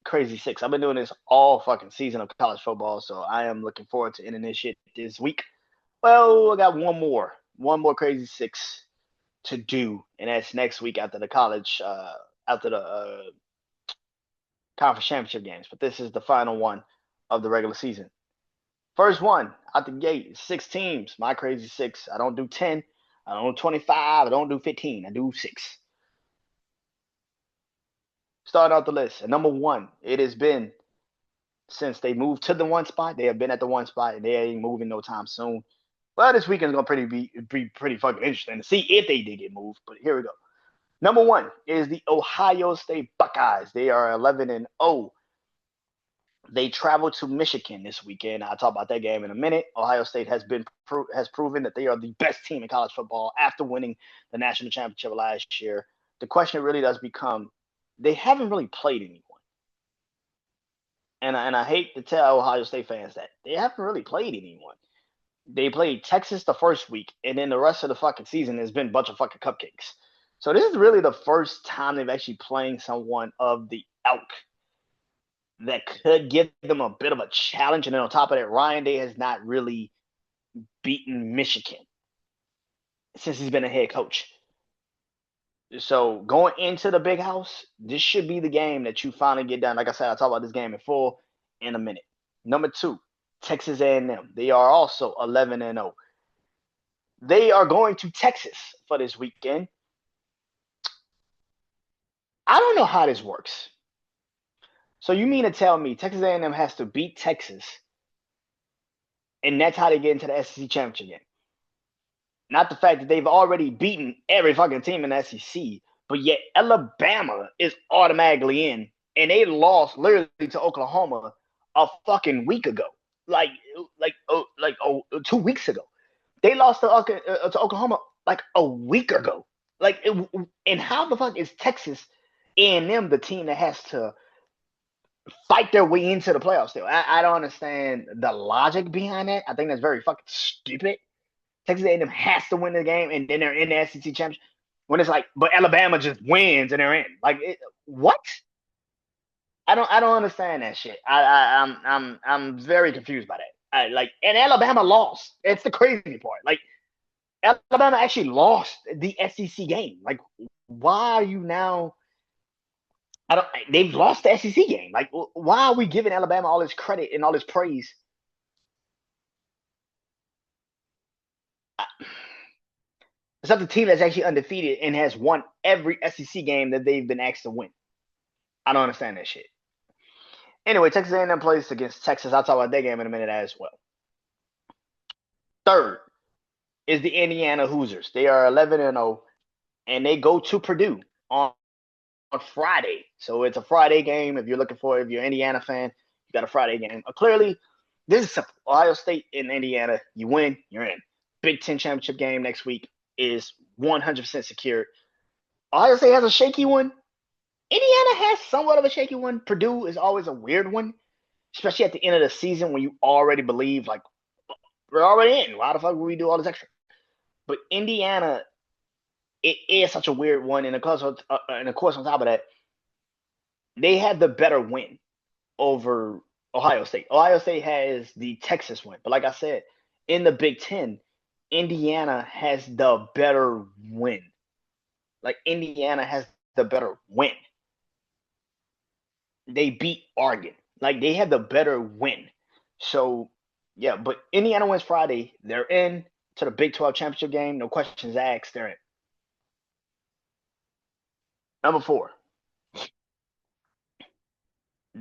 crazy six. I've been doing this all fucking season of college football, so I am looking forward to ending this shit this week. Well, I got one more crazy six to do, and that's next week after the conference championship games. But this is the final one of the regular season. First one out the gate, 6 teams. My crazy six. I don't do 10. I don't do 25. I don't do 15. I do 6. Start out the list. At number 1, it has been since they moved to the one spot. They have been at the one spot, and they ain't moving no time soon. Well, this weekend's gonna be pretty fucking interesting to see if they did get moved. But here we go. Number 1 is the Ohio State Buckeyes. They are 11-0. They travel to Michigan this weekend. I'll talk about that game in a minute. Ohio State has proven that they are the best team in college football after winning the national championship last year. The question really does become, they haven't really played anyone. And I hate to tell Ohio State fans that they haven't really played anyone. They played Texas the first week, and then the rest of the fucking season has been a bunch of fucking cupcakes. So this is really the first time they've actually playing someone of the ilk that could give them a bit of a challenge. And then on top of that, Ryan Day has not really beaten Michigan since he's been a head coach. So going into the big house, this should be the game that you finally get done. Like I said, I'll talk about this game in full in a minute. Number 2, Texas A&M. They are also 11-0. They are going to Texas for this weekend. I don't know how this works. So you mean to tell me Texas A&M has to beat Texas, and that's how they get into the SEC championship game? Not the fact that they've already beaten every fucking team in the SEC, but yet Alabama is automatically in, and they lost literally to Oklahoma a fucking week ago. Like 2 weeks ago. They lost to Oklahoma like a week ago. And how the fuck is Texas A&M the team that has to fight their way into the playoffs still? I don't understand the logic behind that. I think that's very fucking stupid. Texas A&M has to win the game, and then they're in the SEC championship. When it's like, but Alabama just wins and they're in. What? I don't understand that shit. I'm very confused by that. And Alabama lost. It's the crazy part. Like, Alabama actually lost the SEC game. Like, why are you now? They've lost the SEC game. Like, why are we giving Alabama all this credit and all this praise? It's not the team that's actually undefeated and has won every SEC game that they've been asked to win. I don't understand that shit. Anyway, Texas A&M plays against Texas. I'll talk about that game in a minute as well. Third is the Indiana Hoosiers. They are 11-0, and they go to Purdue on Friday. So it's a Friday game. If you're an Indiana fan, you got a Friday game. Clearly, this is simple. Ohio State and Indiana, you win, you're in. Big Ten championship game next week is 100% secured. Ohio State has a shaky one. Indiana has somewhat of a shaky one. Purdue is always a weird one, especially at the end of the season when you already believe, like, we're already in. Why the fuck would we do all this extra? But Indiana, it is such a weird one. And of course, on top of that, they had the better win over Ohio State. Ohio State has the Texas win. But like I said, in the Big Ten, Indiana has the better win. Like Indiana has the better win. They beat Oregon. Like they had the better win. So yeah, but Indiana wins Friday. They're in to the Big 12 championship game. No questions asked. They're in. Number 4,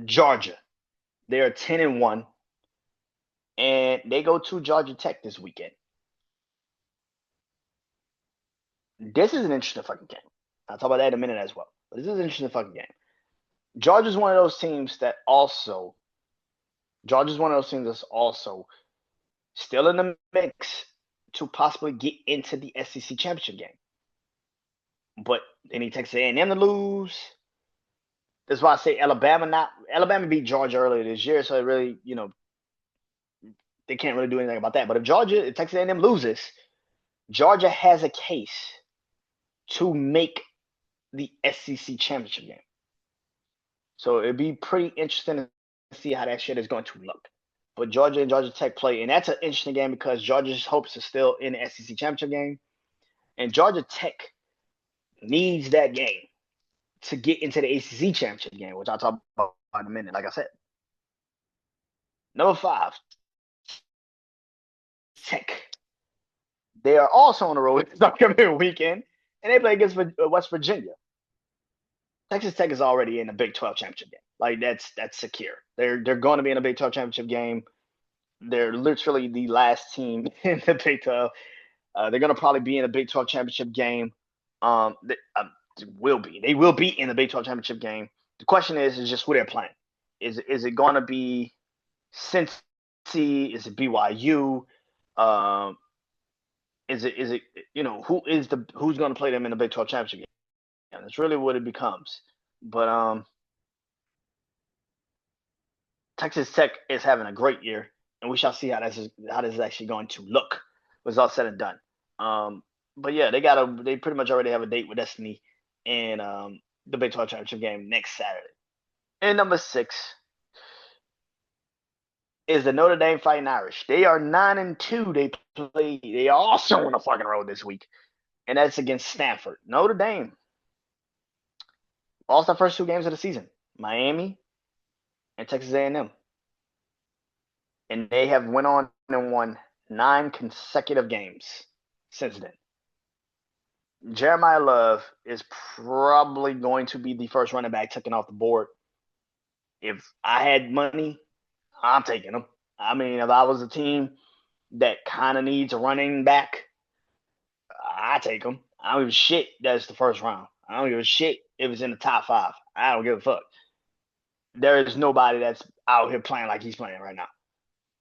Georgia. They are 10-1, and they go to Georgia Tech this weekend. This is an interesting fucking game. I'll talk about that in a minute as well. But this is an interesting fucking game. Georgia's one of those teams that also Georgia's one of those teams that's also still in the mix to possibly get into the SEC championship game. But they need Texas A&M to lose. That's why I say Alabama beat Georgia earlier this year, so it really, they can't really do anything about that. But if Texas A&M loses, Georgia has a case to make the SEC championship game. So it'd be pretty interesting to see how that shit is going to look. But Georgia and Georgia Tech play, and that's an interesting game because Georgia's hopes are still in the SEC championship game, and Georgia Tech needs that game to get into the ACC championship game, which I'll talk about in a minute. Like I said, number 5, Tech. They are also on the road this upcoming weekend, and they play against West Virginia. Texas Tech is already in the Big 12 championship game. Like that's secure. They're going to be in a Big 12 championship game. They're literally the last team in the Big 12. They're going to probably be in the Big 12 championship game. They will be. They will be in the Big 12 championship game. The question is just who they're playing. Is it going to be Cincy? Is it BYU? Is it who's going to play them in the Big 12 championship game? And that's really what it becomes. But Texas Tech is having a great year, and we shall see how this is actually going to look when it's all said and done. But yeah, they pretty much already have a date with Destiny in the Big 12 championship game next Saturday. And number 6 is the Notre Dame Fighting Irish. They are 9-2. They are also on the fucking road this week, and that's against Stanford. Notre Dame lost the first 2 games of the season, Miami and Texas A&M, and they have went on and won 9 consecutive games since then. Jeremiah Love is probably going to be the first running back taken off the board. If I had money, I'm taking him. I mean, if I was a team that kind of needs a running back, I take him. I don't give a shit that's the first round. I don't give a shit if it's in the top 5. I don't give a fuck. There is nobody that's out here playing like he's playing right now.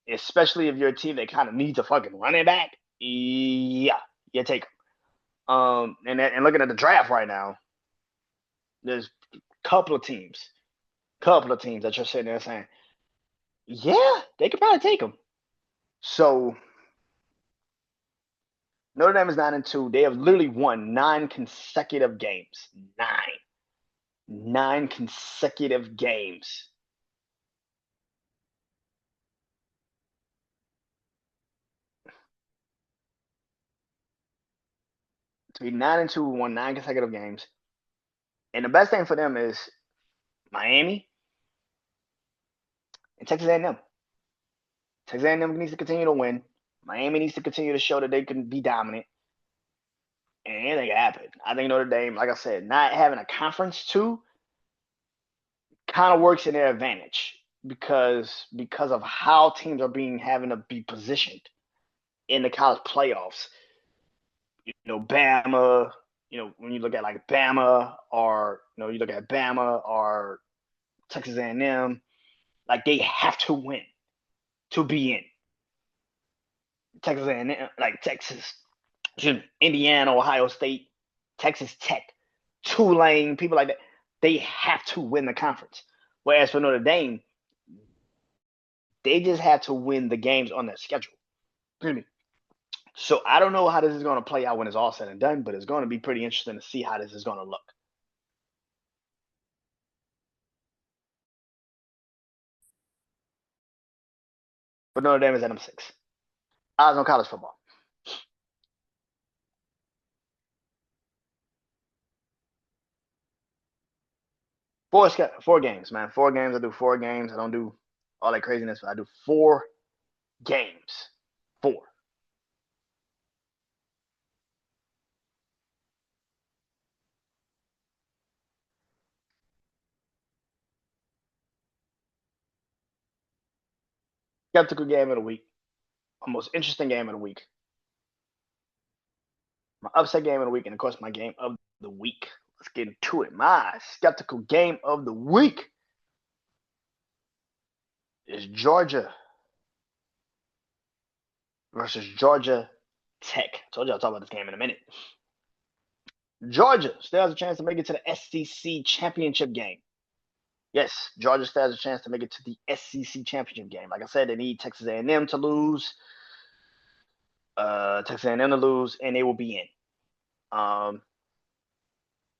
Especially if you're a team that kind of needs a fucking running back. Yeah, you take him. And looking at the draft right now, there's a couple of teams that you're sitting there saying, yeah, they could probably take him. So Notre Dame is 9-2. They have literally won 9 consecutive games. 9 consecutive games. To be 9-2, won 9 consecutive games. And the best thing for them is Miami and Texas A&M. Texas A&M needs to continue to win. Miami needs to continue to show that they can be dominant. And anything can happen. I think Notre Dame, like I said, not having a conference too kind of works in their advantage because of how teams are having to be positioned in the college playoffs. Bama, when you look at like Bama or you look at Bama or Texas A&M, like they have to win to be in. Texas A&M, like Texas, Indiana, Ohio State, Texas Tech, Tulane, people like that, they have to win the conference. Whereas for Notre Dame, they just have to win the games on their schedule. So I don't know how this is going to play out when it's all said and done, but it's going to be pretty interesting to see how this is going to look. But Notre Dame is at number 6. Odds on college football. Four games, man. 4 games. I do 4 games. I don't do all that craziness, but I do 4 games. Four. Skeptical game of the week. My most interesting game of the week. My upset game of the week, and of course my game of the week. Let's get into it. My skeptical game of the week is Georgia versus Georgia Tech. I told you I'll talk about this game in a minute. Georgia still has a chance to make it to the SEC championship game. Yes, Georgia still has a chance to make it to the SEC championship game. Like I said, they need Texas A&M to lose. Texas A&M to lose, and they will be in.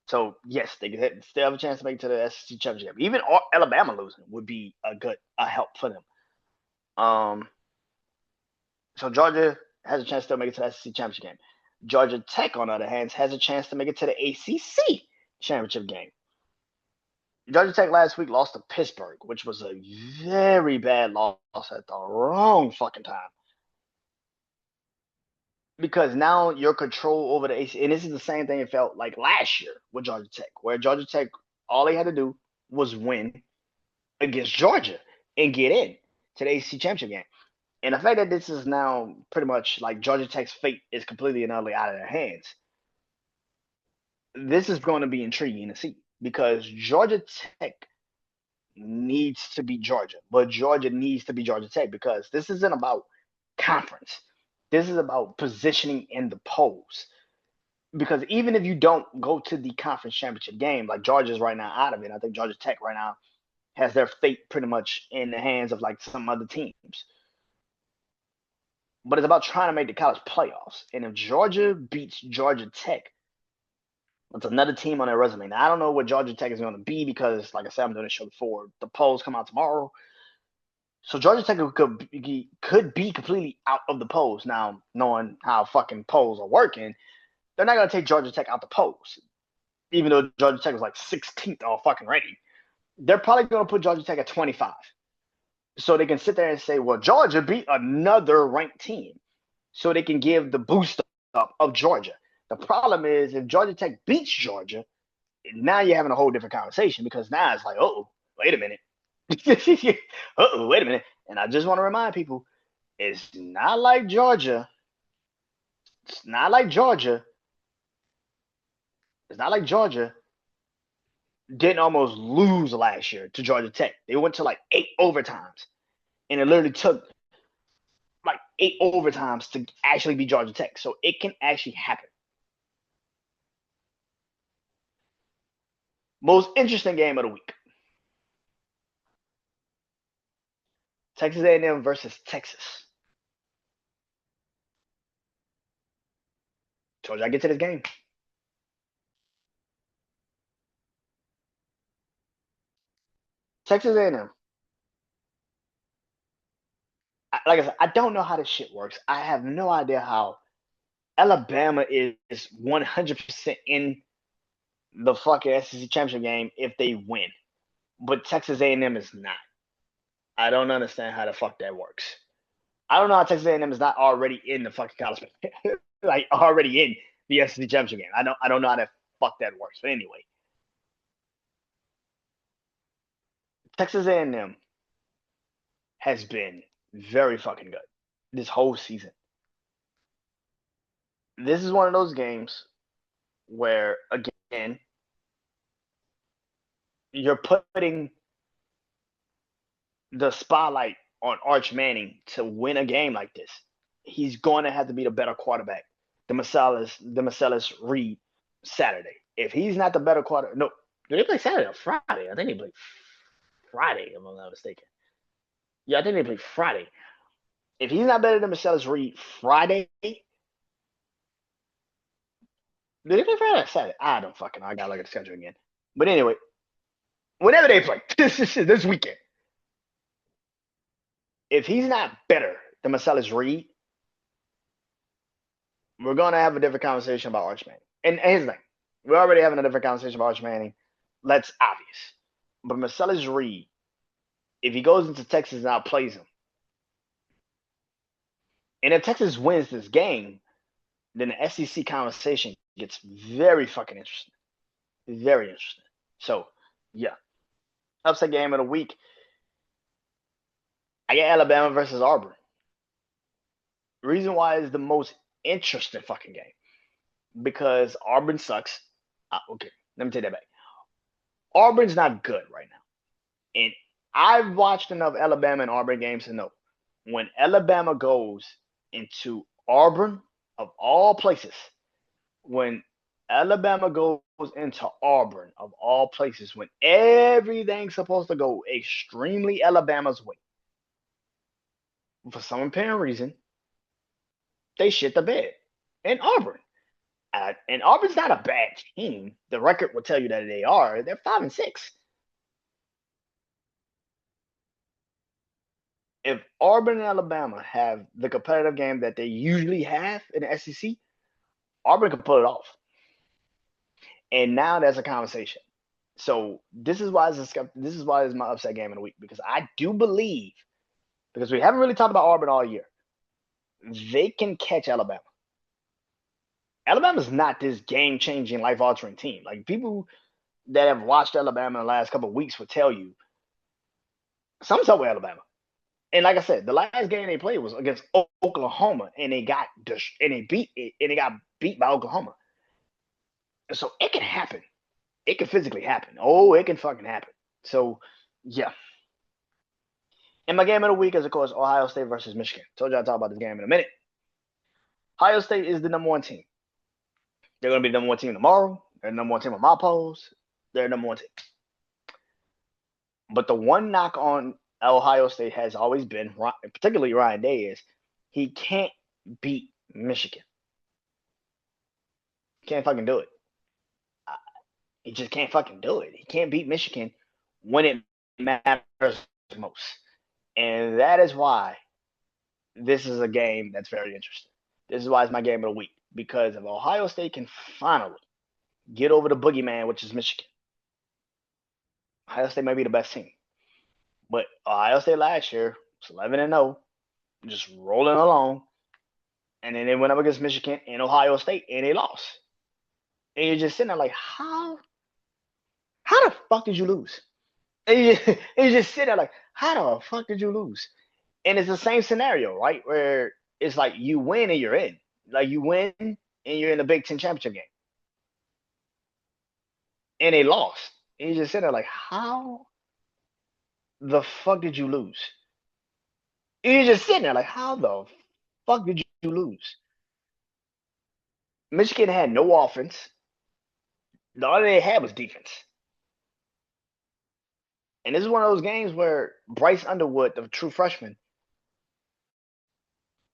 So yes, they still have a chance to make it to the SEC championship. Even Alabama losing would be a help for them. So Georgia has a chance to still make it to the SEC championship game. Georgia Tech, on the other hand, has a chance to make it to the ACC championship game. Georgia Tech last week lost to Pittsburgh, which was a very bad loss at the wrong fucking time. Because now your control over the AC, and this is the same thing it felt like last year with Georgia Tech, where Georgia Tech, all they had to do was win against Georgia and get in to the ACC championship game. And the fact that this is now pretty much like Georgia Tech's fate is completely and utterly out of their hands, this is going to be intriguing to see because Georgia Tech needs to be Georgia, but Georgia needs to be Georgia Tech because this isn't about conference. This is about positioning in the polls. Because even if you don't go to the conference championship game, like Georgia's right now out of it, I think Georgia Tech right now has their fate pretty much in the hands of like some other teams. But it's about trying to make the college playoffs. And if Georgia beats Georgia Tech, it's another team on their resume. Now, I don't know what Georgia Tech is going to be because, like I said, I'm doing a show before the polls come out tomorrow. So Georgia Tech could be completely out of the polls. Now, knowing how fucking polls are working, they're not going to take Georgia Tech out the polls, even though Georgia Tech was like 16th all fucking ready. They're probably going to put Georgia Tech at 25. So they can sit there and say, well, Georgia beat another ranked team. So they can give the boost up of Georgia. The problem is if Georgia Tech beats Georgia, now you're having a whole different conversation because now it's like, oh, wait a minute. Wait a minute. And I just want to remind people, it's not like Georgia. It's not like Georgia. It's not like Georgia didn't almost lose last year to Georgia Tech. They went to like 8 overtimes. And it literally took like 8 overtimes to actually be Georgia Tech. So it can actually happen. Most interesting game of the week. Texas A&M versus Texas. Told you I get to this game. Texas A&M. Like I said, I don't know how this shit works. I have no idea how Alabama is 100% in the fucking SEC championship game if they win, but Texas A&M is not. I don't understand how the fuck that works. I don't know how Texas A&M is not already in the fucking college, like already in the SEC championship game. I don't know how that fuck that works. But anyway, Texas A&M has been very fucking good this whole season. This is one of those games where again you're putting the spotlight on Arch Manning to win a game like this. He's going to have to be the better quarterback. The Marcellus Reed Saturday. If he's not the better quarterback, no, do they play Saturday or Friday? I think they play Friday, if I'm not mistaken. Yeah, I think they play Friday. If he's not better than Marcellus Reed Friday, do they play Friday or Saturday? I don't fucking know. I gotta look at the schedule again. But anyway, whenever they play this weekend, if he's not better than Marcellus Reed, we're gonna have a different conversation about Arch Manning. And here's the thing: we're already having a different conversation about Arch Manning. That's obvious. But Marcellus Reed, if he goes into Texas and outplays him, and if Texas wins this game, then the SEC conversation gets very fucking interesting. Very interesting. So, yeah. Upset game of the week. I get Alabama versus Auburn. Reason why is the most interesting fucking game. Because Auburn sucks. Okay, let me take that back. Auburn's not good right now. And I've watched enough Alabama and Auburn games to know when Alabama goes into Auburn, of all places, when Alabama goes into Auburn, of all places, when everything's supposed to go extremely Alabama's way, for some apparent reason, they shit the bed in Auburn. And Auburn's not a bad team. The record will tell you that they are. They're 5-6. If Auburn and Alabama have the competitive game that they usually have in the SEC, Auburn can pull it off. And now there's a conversation. So this is why it's my upset game of the week, because I do believe, because we haven't really talked about Auburn all year, they can catch Alabama. Alabama's not this game-changing, life-altering team. Like, people that have watched Alabama in the last couple of weeks will tell you something's up with Alabama. And like I said, the last game they played was against Oklahoma, and they got beat by Oklahoma. So it can happen. It can physically happen. Oh, it can fucking happen. So yeah. And my game of the week is, of course, Ohio State versus Michigan. Told you I'll talk about this game in a minute. Ohio State is the number one team. They're going to be the number one team tomorrow. They're the number one team on my polls. They're the number one team. But the one knock on Ohio State has always been, particularly Ryan Day, is he can't beat Michigan. Can't fucking do it. He just can't fucking do it. He can't beat Michigan when it matters most. And that is why this is a game that's very interesting. This is why it's my game of the week. Because if Ohio State can finally get over the boogeyman, which is Michigan, Ohio State may be the best team. But Ohio State last year was 11-0, just rolling along. And then they went up against Michigan and Ohio State, and they lost. And you're just sitting there like, how the fuck did you lose? And you just sit there like, how the fuck did you lose? And it's the same scenario, right? Where it's like you win and you're in. Like, you win and you're in the Big Ten championship game. And they lost. And you just sit there like, how the fuck did you lose? And you're just sitting there like, how the fuck did you lose? Michigan had no offense. The only they had was defense. And this is one of those games where Bryce Underwood, the true freshman,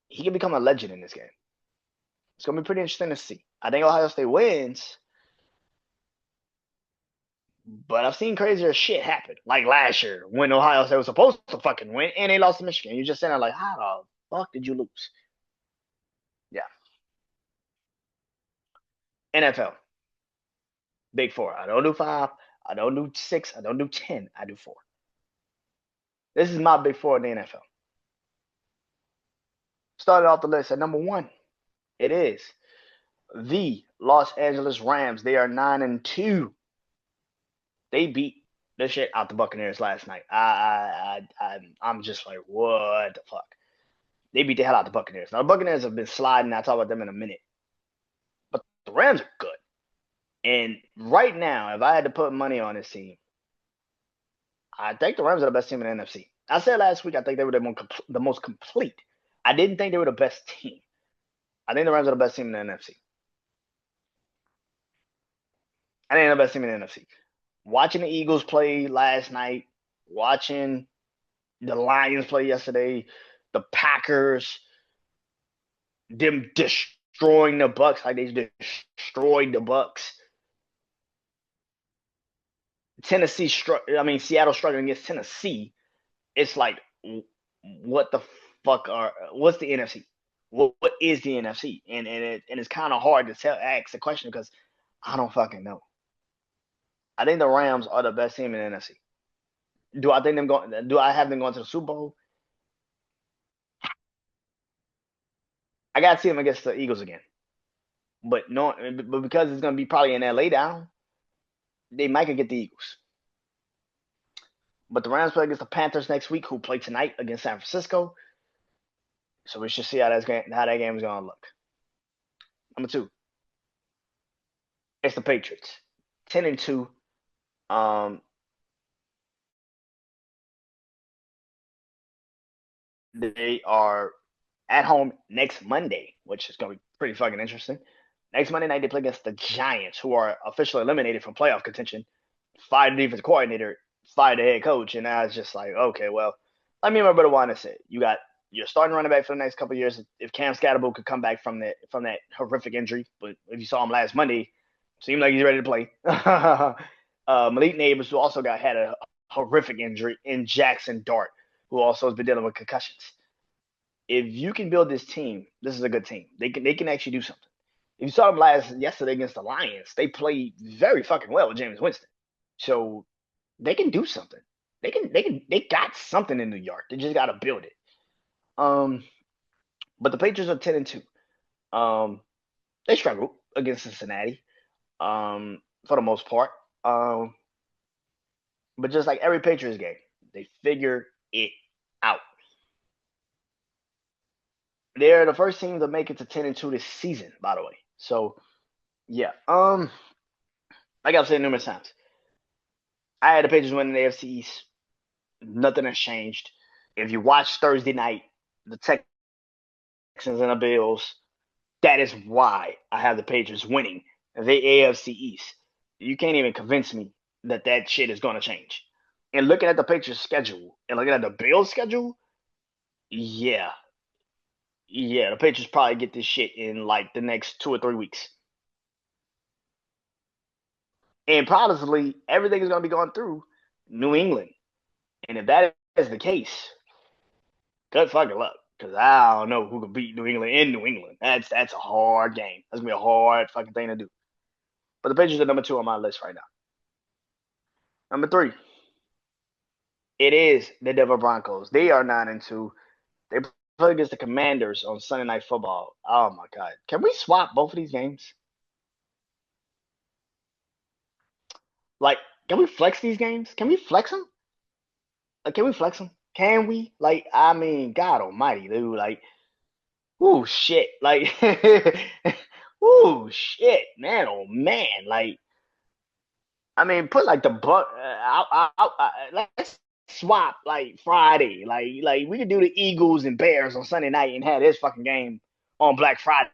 he can become a legend in this game. It's going to be pretty interesting to see. I think Ohio State wins, but I've seen crazier shit happen. Like last year when Ohio State was supposed to fucking win and they lost to Michigan. You're just sitting there like, how the fuck did you lose? Yeah. NFL. Big four. I don't do 5. I don't do 6. I don't do 10. I do 4. This is my big 4 in the NFL. Started off the list at number 1. It is the Los Angeles Rams. They are 9-2. They beat the shit out the Buccaneers last night. I'm just like, what the fuck? They beat the hell out the Buccaneers. Now the Buccaneers have been sliding. I'll talk about them in a minute. But the Rams are good. And right now, if I had to put money on this team, I think the Rams are the best team in the NFC. I said last week I think they were the most complete. I didn't think they were the best team. I think the Rams are the best team in the NFC. I think they're the best team in the NFC. Watching the Eagles play last night, watching the Lions play yesterday, the Packers, them destroying the Bucks like they destroyed the Bucks. Seattle struggling against Tennessee. It's like, what the fuck what's the NFC? What is the NFC? And it's kind of hard to ask the question because I don't fucking know. I think the Rams are the best team in the NFC. Do I think them going? Do I have them going to the Super Bowl? I gotta see them against the Eagles again. But no, but because it's gonna be probably in LA down, they might could get the Eagles. But the Rams play against the Panthers next week, who play tonight against San Francisco. So we should see how that game is gonna look. Number two, it's the Patriots, 10-2. Um, they are at home next Monday, which is gonna be pretty fucking interesting. Next Monday night, they play against the Giants, who are officially eliminated from playoff contention. Fired the defense coordinator, fired the head coach, and now it's just like, okay, well, let me remember what I said. You got your starting running back for the next couple of years. If Cam Scatterbo could come back from that horrific injury, but if you saw him last Monday, seemed like he's ready to play. Malik Neighbors, who also had a horrific injury, and Jackson Dart, who also has been dealing with concussions. If you can build this team, this is a good team. They can actually do something. If you saw them yesterday against the Lions, they played very fucking well with Jameis Winston. So they can do something. They got something in New York. They just gotta build it. But the Patriots are 10-2. They struggled against Cincinnati, for the most part. But just like every Patriots game, they figure it out. They're the first team to make it to 10-2 this season, by the way. So yeah. Like I've said numerous times, I had the Patriots winning the AFC East. Nothing has changed. If you watch Thursday night, the Texans and the Bills, that is why I have the Patriots winning the AFC East. You can't even convince me that shit is going to change. And looking at the Patriots schedule and looking at the Bills schedule, yeah, yeah, the Patriots probably get this shit in like the next 2 or 3 weeks. And probably everything is going to be going through New England. And if that is the case, good fucking luck. Because I don't know who could beat New England in New England. That's a hard game. That's going to be a hard fucking thing to do. But the Patriots are number 2 on my list right now. Number 3, it is the Denver Broncos. They are 9-2. They play against the Commanders on Sunday Night Football. Oh my God. Can we swap both of these games? Like, can we flex these games? Can we flex them? Like, can we flex them? Can we? Like, I mean, God Almighty, dude. Like, ooh, shit. Like, ooh, shit, man. Oh man. Like, I mean, put like the buck. Let's swap like Friday. Like we could do the Eagles and Bears on Sunday night and have this fucking game on Black Friday.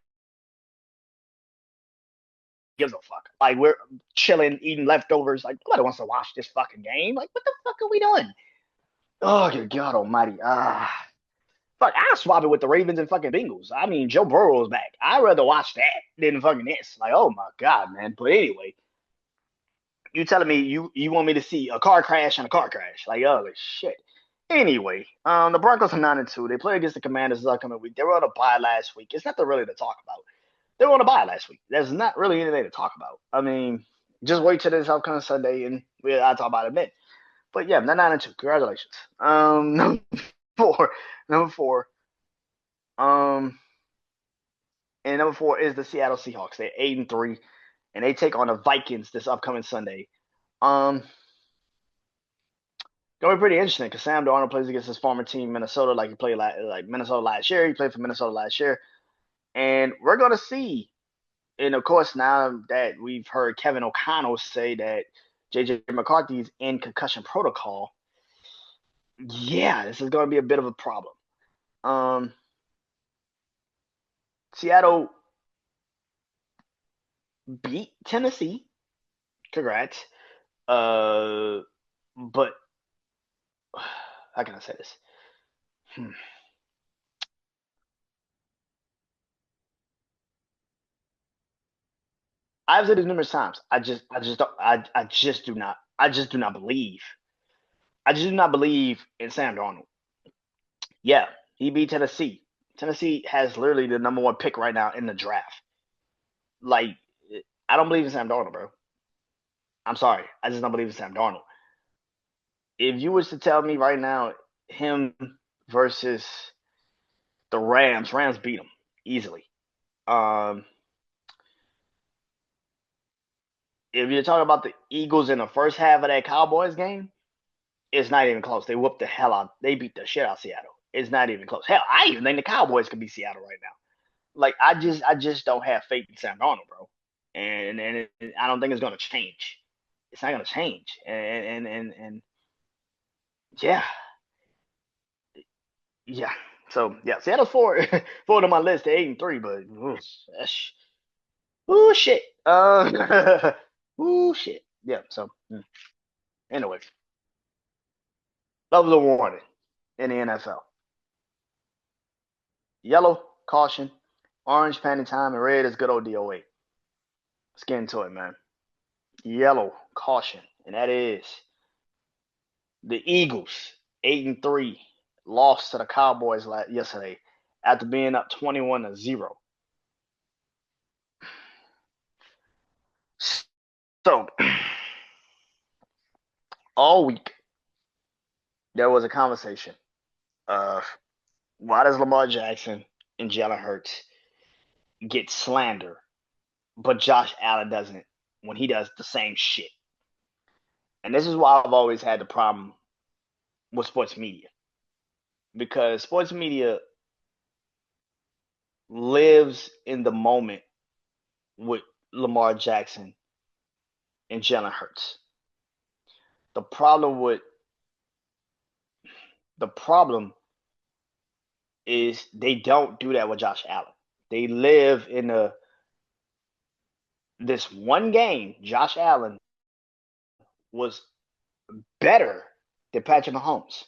Gives a fuck. Like we're chilling, eating leftovers. Like nobody wants to watch this fucking game. Like what the fuck are we doing? Oh good God Almighty! Fuck, I swap it with the Ravens and fucking Bengals. I mean, Joe Burrow's back. I'd rather watch that than fucking this. Like, oh my God, man. But anyway, you telling me you want me to see a car crash and a car crash? Like, oh shit. Anyway, the Broncos are 9-2. They play against the Commanders this upcoming week. They were on a bye last week. It's nothing really to talk about. They were on a bye last week. There's not really anything to talk about. I mean, just wait till this upcoming Sunday and I'll talk about it then. But yeah, they're 9-2. Congratulations. Four, number four. Um, and number 4 is the Seattle Seahawks. They're 8-3, and they take on the Vikings this upcoming Sunday. Gonna be pretty interesting because Sam Darnold plays against his former team, Minnesota, like he played like Minnesota last year. He played for Minnesota last year, and we're gonna see. And of course, now that we've heard Kevin O'Connell say that JJ McCarthy is in concussion protocol, yeah, this is gonna be a bit of a problem. Seattle beat Tennessee. Congrats. But how can I say this? I've said this numerous times. I just do not believe. I just do not believe in Sam Darnold. Yeah, he beat Tennessee. Tennessee has literally the number 1 pick right now in the draft. Like, I don't believe in Sam Darnold, bro. I'm sorry. I just don't believe in Sam Darnold. if you was to tell me right now, him versus the Rams beat him easily. Um, if you're talking about the Eagles in the first half of that Cowboys game, it's not even close. They whooped the hell out. They beat the shit out of Seattle. It's not even close. Hell, I even think the Cowboys could beat Seattle right now. Like I just don't have faith in Sam Darnold, bro. I don't think it's gonna change. It's not gonna change. And yeah, yeah. So yeah, Seattle's four four on my list. They're 8-3, but ooh shit. Ooh shit. Yeah. So anyway, that was a warning in the NFL. Yellow caution, orange panic time, and red is good old DOA. Let's get into it, man. Yellow caution, and that is the Eagles 8-3 lost to the Cowboys yesterday after being up 21-0. So all week there was a conversation of why does Lamar Jackson and Jalen Hurts get slander, but Josh Allen doesn't when he does the same shit. And this is why I've always had the problem with sports media. Because sports media lives in the moment with Lamar Jackson and Jalen Hurts. The problem is they don't do that with Josh Allen. They live in this one game. Josh Allen was better than Patrick Mahomes.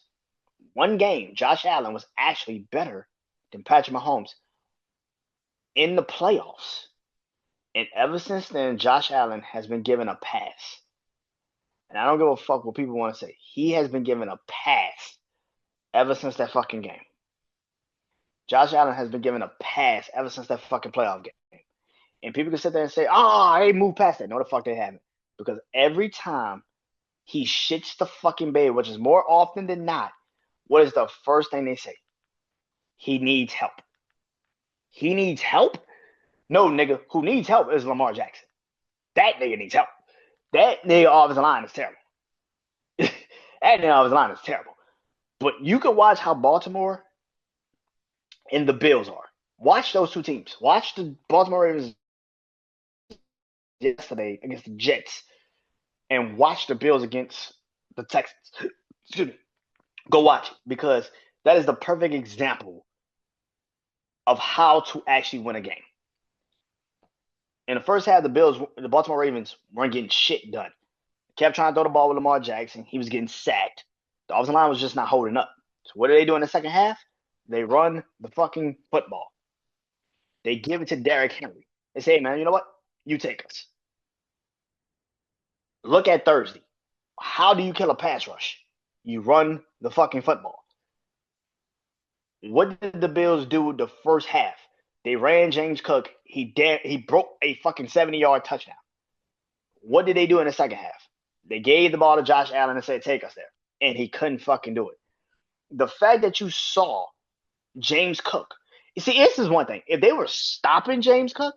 One game, Josh Allen was actually better than Patrick Mahomes in the playoffs. And ever since then, Josh Allen has been given a pass. And I don't give a fuck what people want to say. He has been given a pass ever since that fucking game. Josh Allen has been given a pass ever since that fucking playoff game. And people can sit there and say, oh, I ain't moved past that. No, the fuck they haven't. Because every time he shits the fucking bed, which is more often than not, what is the first thing they say? He needs help. He needs help? No, nigga, who needs help is Lamar Jackson. That nigga needs help. That nigga offensive line is terrible. That nigga offensive line is terrible. But you can watch how Baltimore and the Bills are. Watch those two teams. Watch the Baltimore Ravens yesterday against the Jets and watch the Bills against the Texans. Excuse me. Go watch it because that is the perfect example of how to actually win a game. In the first half, the Baltimore Ravens weren't getting shit done. Kept trying to throw the ball with Lamar Jackson. He was getting sacked. The offensive line was just not holding up. So what do they do in the second half? They run the fucking football. They give it to Derrick Henry. They say, hey, man, you know what? You take us. Look at Thursday. How do you kill a pass rush? You run the fucking football. What did the Bills do the first half? They ran James Cook. He broke a fucking 70-yard touchdown. What did they do in the second half? They gave the ball to Josh Allen and said, take us there. And he couldn't fucking do it. The fact that you saw James Cook. You see, this is one thing. If they were stopping James Cook,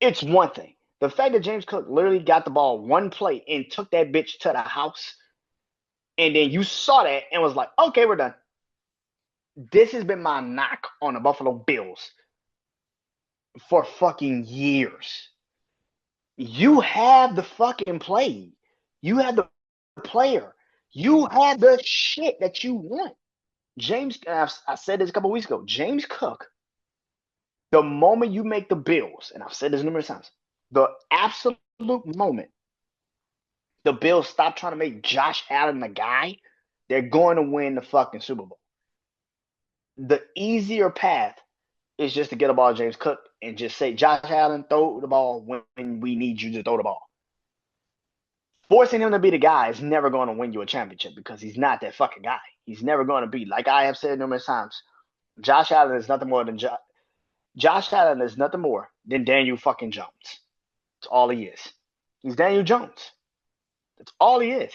it's one thing. The fact that James Cook literally got the ball one play and took that bitch to the house, and then you saw that and was like, okay, we're done. This has been my knock on the Buffalo Bills for fucking years. You have the fucking play. You have the player. You have the shit that you want. I said this a couple weeks ago. James Cook, the moment you make the Bills, and I've said this numerous times, the absolute moment the Bills stop trying to make Josh Allen the guy, they're going to win the fucking Super Bowl. The easier path is just to get a ball to James Cook and just say, Josh Allen, throw the ball when we need you to throw the ball. Forcing him to be the guy is never going to win you a championship because he's not that fucking guy. He's never going to be. Like I have said numerous times, Josh Allen is nothing more than Josh Allen is nothing more than Daniel fucking Jones. That's all he is. He's Daniel Jones. That's all he is.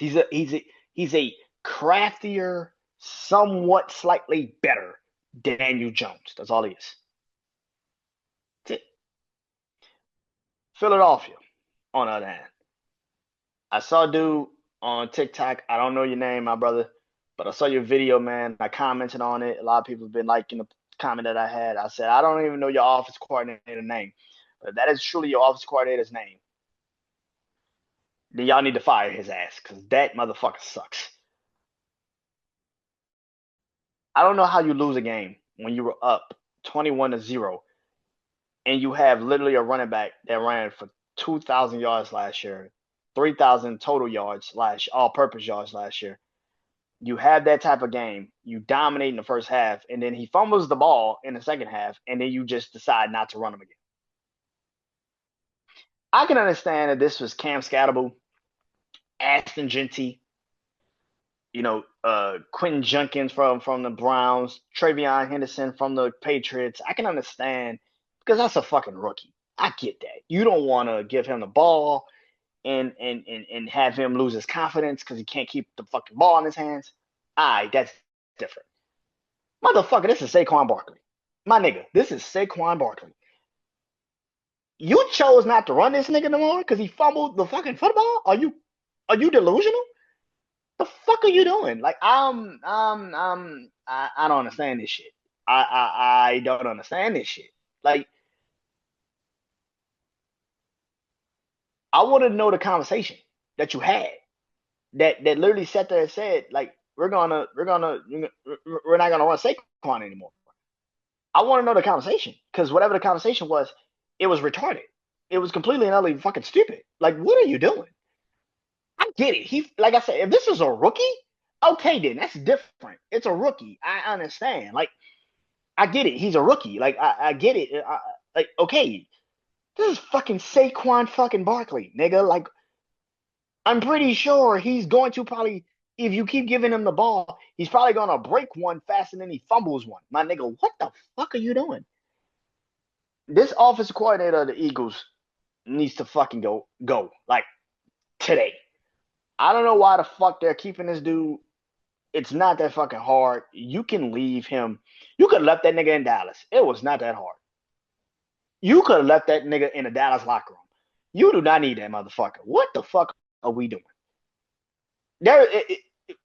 He's a craftier, somewhat slightly better Daniel Jones. That's all he is. That's it. Philadelphia, on the other hand. I saw a dude on TikTok. I don't know your name, my brother, but I saw your video, man. I commented on it. A lot of people have been liking the comment that I had. I said, I don't even know your office coordinator name. But if that is truly your office coordinator's name, then y'all need to fire his ass because that motherfucker sucks. I don't know how you lose a game when you were up 21-0 and you have literally a running back that ran for 2,000 yards last year, 3,000 total yards all-purpose yards last year. You have that type of game, you dominate in the first half, and then he fumbles the ball in the second half, and then you just decide not to run him again. I can understand that this was Cam Scatterable, Aston Genty, Quentin Junkins from the Browns, Travion Henderson from the Patriots. I can understand because that's a fucking rookie. I get that. You don't want to give him the ball and have him lose his confidence because he can't keep the fucking ball in his hands. That's different. Motherfucker, this is Saquon Barkley. My nigga, this is Saquon Barkley. You chose not to run this nigga no more because he fumbled the fucking football? Are you delusional? The fuck are you doing? Like I don't understand this shit. I don't understand this shit. Like I want to know the conversation that you had that literally sat there and said like we're not gonna run Saquon anymore. I want to know the conversation because whatever the conversation was, it was retarded. It was completely and utterly fucking stupid. Like what are you doing? I get it. He, like I said, if this is a rookie, okay, then that's different. It's a rookie. I understand. Like, I get it. He's a rookie. Like, I get it. Like, okay, this is fucking Saquon fucking Barkley, nigga. Like, I'm pretty sure he's going to probably, if you keep giving him the ball, he's probably gonna break one faster than he fumbles one. My nigga, what the fuck are you doing? This offensive coordinator of the Eagles needs to fucking go like today. I don't know why the fuck they're keeping this dude. It's not that fucking hard. You can leave him. You could have left that nigga in Dallas. It was not that hard. You could have left that nigga in the Dallas locker room. You do not need that motherfucker. What the fuck are we doing?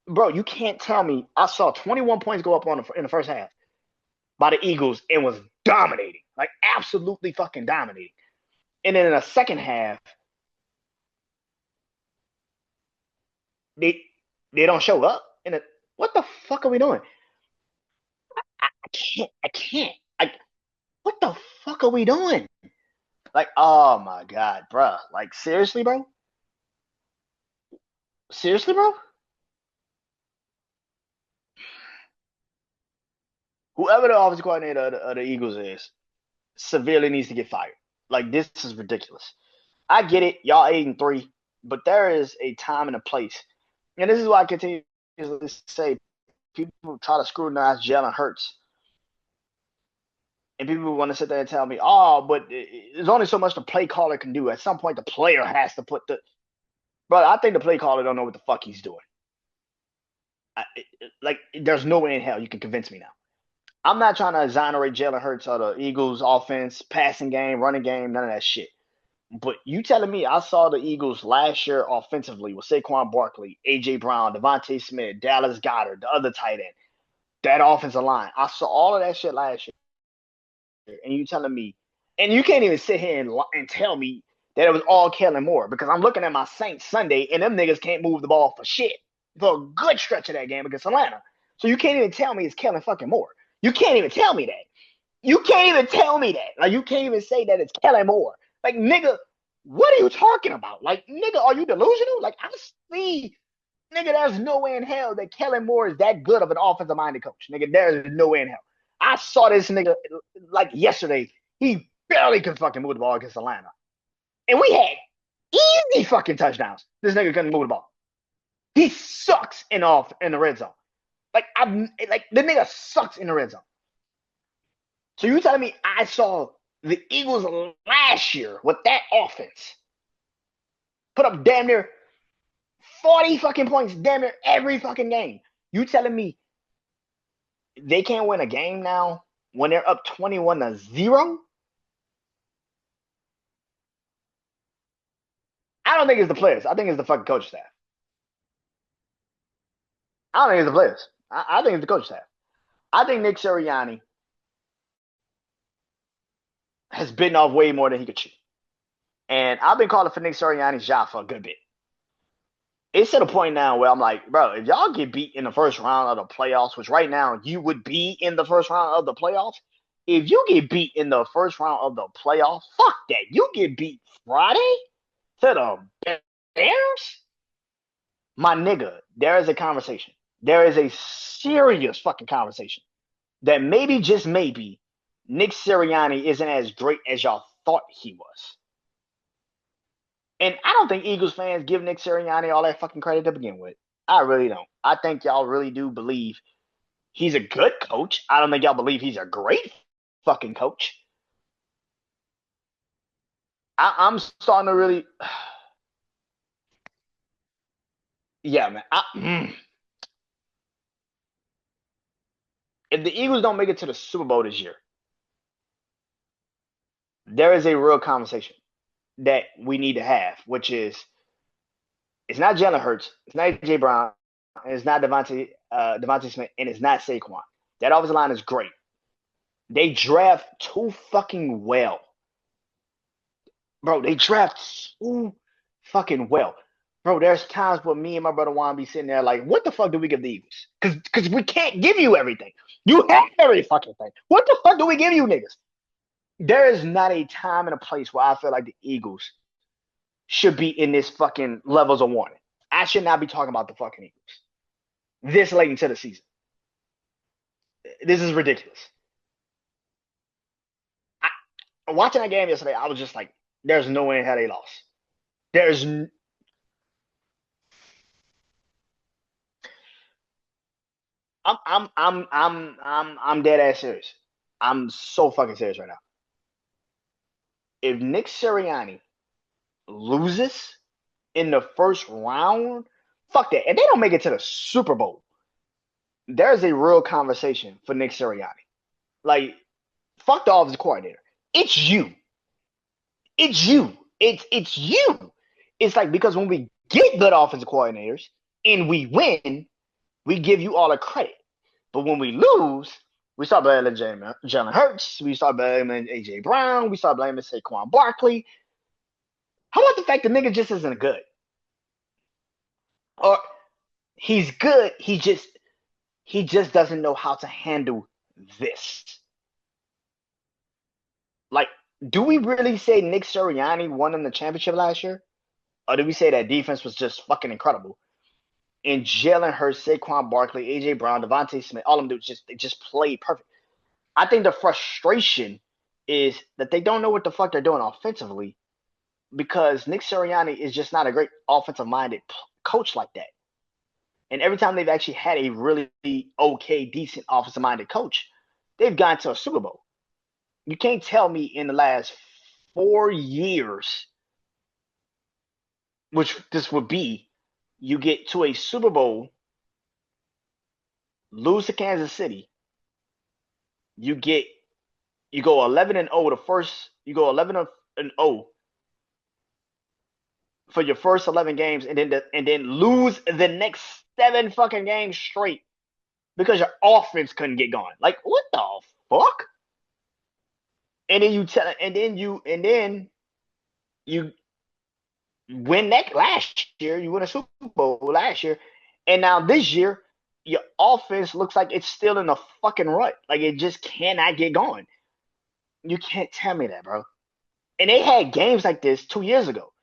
Bro, you can't tell me I saw 21 points go up in the first half by the Eagles and was dominating. Like absolutely fucking dominating. And then in the second half, they don't show up. And what the fuck are we doing? I can't. What the fuck are we doing? Like, oh my god, bro. Like, seriously, bro? Seriously, bro? Whoever the offensive coordinator of the Eagles is, severely needs to get fired. Like, this is ridiculous. I get it, y'all 8-3, but there is a time and a place. And this is why I continue to say people try to scrutinize Jalen Hurts. And people want to sit there and tell me, oh, but there's only so much the play caller can do. At some point, the player has to put the. But I think the play caller don't know what the fuck he's doing. There's no way in hell you can convince me now. I'm not trying to exonerate Jalen Hurts or the Eagles' offense, passing game, running game, none of that shit. But you telling me I saw the Eagles last year offensively with Saquon Barkley, A.J. Brown, Devontae Smith, Dallas Goedert, the other tight end, that offensive line. I saw all of that shit last year. And you telling me, and you can't even sit here and tell me that it was all Kellen Moore because I'm looking at my Saints Sunday and them niggas can't move the ball for shit for a good stretch of that game against Atlanta. So you can't even tell me it's Kellen fucking Moore. You can't even tell me that. You can't even tell me that. Like, you can't even say that it's Kellen Moore. Like, nigga, what are you talking about? Like, nigga, are you delusional? Like, I see, nigga, there's no way in hell that Kellen Moore is that good of an offensive-minded coach. Nigga, there's no way in hell. I saw this nigga like yesterday. He barely could fucking move the ball against Atlanta. And we had easy fucking touchdowns. This nigga couldn't move the ball. He sucks in the red zone. Like the nigga sucks in the red zone. So you telling me I saw the Eagles last year with that offense put up damn near 40 fucking points damn near every fucking game. You telling me they can't win a game now when they're up 21-0? I don't think it's the players. I think it's the fucking coach staff. I don't think it's the players. I think it's the coach staff. I think Nick Sirianni has bitten off way more than he could chew. And I've been calling for Nick Sirianni's job for a good bit. It's to the point now where I'm like, bro, if y'all get beat in the first round of the playoffs, which right now you would be in the first round of the playoffs, if you get beat in the first round of the playoffs, fuck that. You get beat Friday to the Bears? My nigga, there is a conversation. There is a serious fucking conversation that maybe, just maybe, Nick Sirianni isn't as great as y'all thought he was. And I don't think Eagles fans give Nick Sirianni all that fucking credit to begin with. I really don't. I think y'all really do believe he's a good coach. I don't think y'all believe he's a great fucking coach. I'm starting to really. Yeah, man. If the Eagles don't make it to the Super Bowl this year, there is a real conversation that we need to have, which is it's not Jalen Hurts, it's not AJ Brown, and it's not Devontae Smith, and it's not Saquon. That offensive line is great. They draft too fucking well. Bro, they draft too fucking well. Bro, there's times where me and my brother Juan be sitting there like, what the fuck do we give the Eagles? Because we can't give you everything. You have every fucking thing. What the fuck do we give you niggas? There is not a time and a place where I feel like the Eagles should be in this fucking levels of warning. I should not be talking about the fucking Eagles this late into the season. This is ridiculous. Watching that game yesterday, I was just like, there's no way in hell they lost. There's I'm dead ass serious. I'm so fucking serious right now. If Nick Sirianni loses in the first round, fuck that. If they don't make it to the Super Bowl, there's a real conversation for Nick Sirianni. Like, fuck the offensive coordinator. It's you. It's you. It's you. It's like because when we get good offensive coordinators and we win, we give you all the credit. But when we lose, we start blaming Jalen Hurts. We start blaming AJ Brown. We start blaming Saquon Barkley. How about the fact the nigga just isn't good? Or he's good. He just doesn't know how to handle this. Like, do we really say Nick Sirianni won them the championship last year? Or do we say that defense was just fucking incredible? And Jalen Hurts, Saquon Barkley, AJ Brown, Devontae Smith, all of them dudes just played perfect. I think the frustration is that they don't know what the fuck they're doing offensively because Nick Sirianni is just not a great offensive-minded coach like that. And every time they've actually had a really okay, decent offensive-minded coach, they've gone to a Super Bowl. You can't tell me in the last 4 years, which this would be, you get to a Super Bowl, lose to Kansas City, you go 11-0 the first, you go 11-0 for your first 11 games, and then lose the next 7 fucking games straight because your offense couldn't get going. Like, what the fuck? And then you win that last year. You win a Super Bowl last year, and now this year your offense looks like it's still in a fucking rut. Like it just cannot get going. You can't tell me that, bro. And they had games like this 2 years ago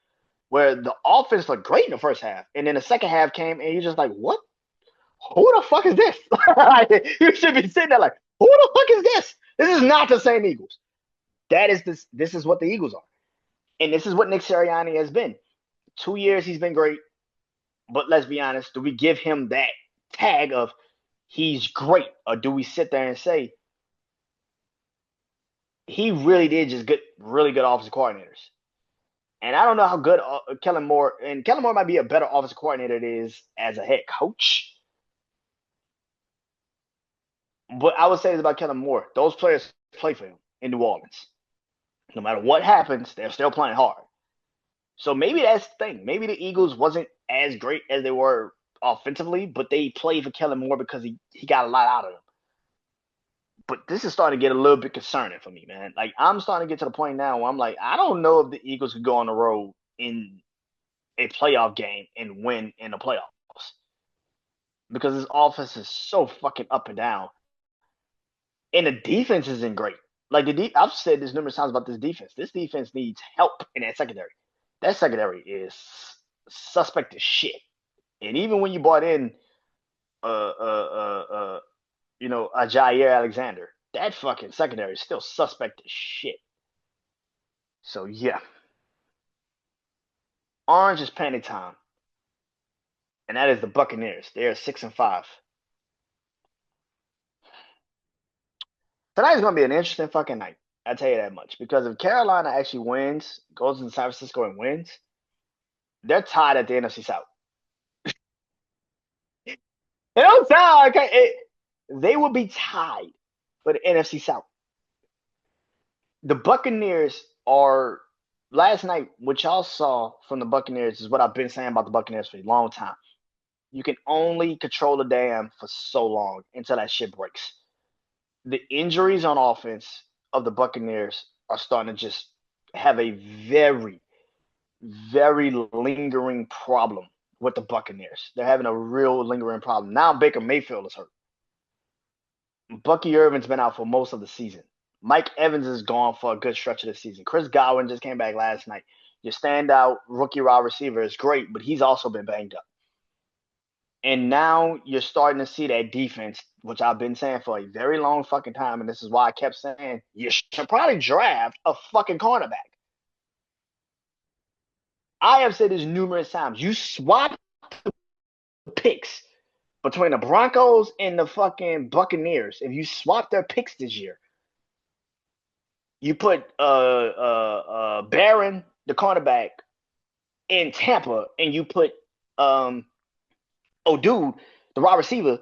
where the offense looked great in the first half, and then the second half came, and you're just like, what? Who the fuck is this? You should be sitting there like, who the fuck is this? This is not the same Eagles. This is what the Eagles are. And this is what Nick Sirianni has been. 2 years he's been great, but let's be honest, do we give him that tag of he's great, or do we sit there and say he really did just get really good offensive coordinators? And I don't know how good Kellen Moore, and Kellen Moore might be a better offensive coordinator than it is as a head coach. But I would say this about Kellen Moore: those players play for him in New Orleans. No matter what happens, they're still playing hard. So maybe that's the thing. Maybe the Eagles wasn't as great as they were offensively, but they played for Kellen Moore because he got a lot out of them. But this is starting to get a little bit concerning for me, man. Like I'm starting to get to the point now where I'm like, I don't know if the Eagles could go on the road in a playoff game and win in the playoffs because this offense is so fucking up and down, and the defense isn't great. Like I've said this numerous times about this defense. This defense needs help in that secondary. That secondary is suspect as shit. And even when you brought in, uh, a Jair Alexander, that fucking secondary is still suspect as shit. So yeah, orange is panic time, and that is the Buccaneers. They are 6-5. Tonight's gonna be an interesting fucking night. I tell you that much because if Carolina actually wins, goes into San Francisco and wins, they're tied at the NFC South. They don't tie. Okay, they will be tied for the NFC South. The Buccaneers are last night. What y'all saw from the Buccaneers is what I've been saying about the Buccaneers for a long time. You can only control the dam for so long until that shit breaks. The injuries on offense of the Buccaneers are starting to just have a very, very lingering problem with the Buccaneers. They're having a real lingering problem. Now Baker Mayfield is hurt. Bucky Irvin's been out for most of the season. Mike Evans is gone for a good stretch of the season. Chris Godwin just came back last night. Your standout rookie wide receiver is great, but he's also been banged up. And now you're starting to see that defense, which I've been saying for a very long fucking time, and this is why I kept saying you should probably draft a fucking cornerback. I have said this numerous times. You swap picks between the Broncos and the fucking Buccaneers. If you swap their picks this year, you put Barron, the cornerback, in Tampa, and you put dude, the wide receiver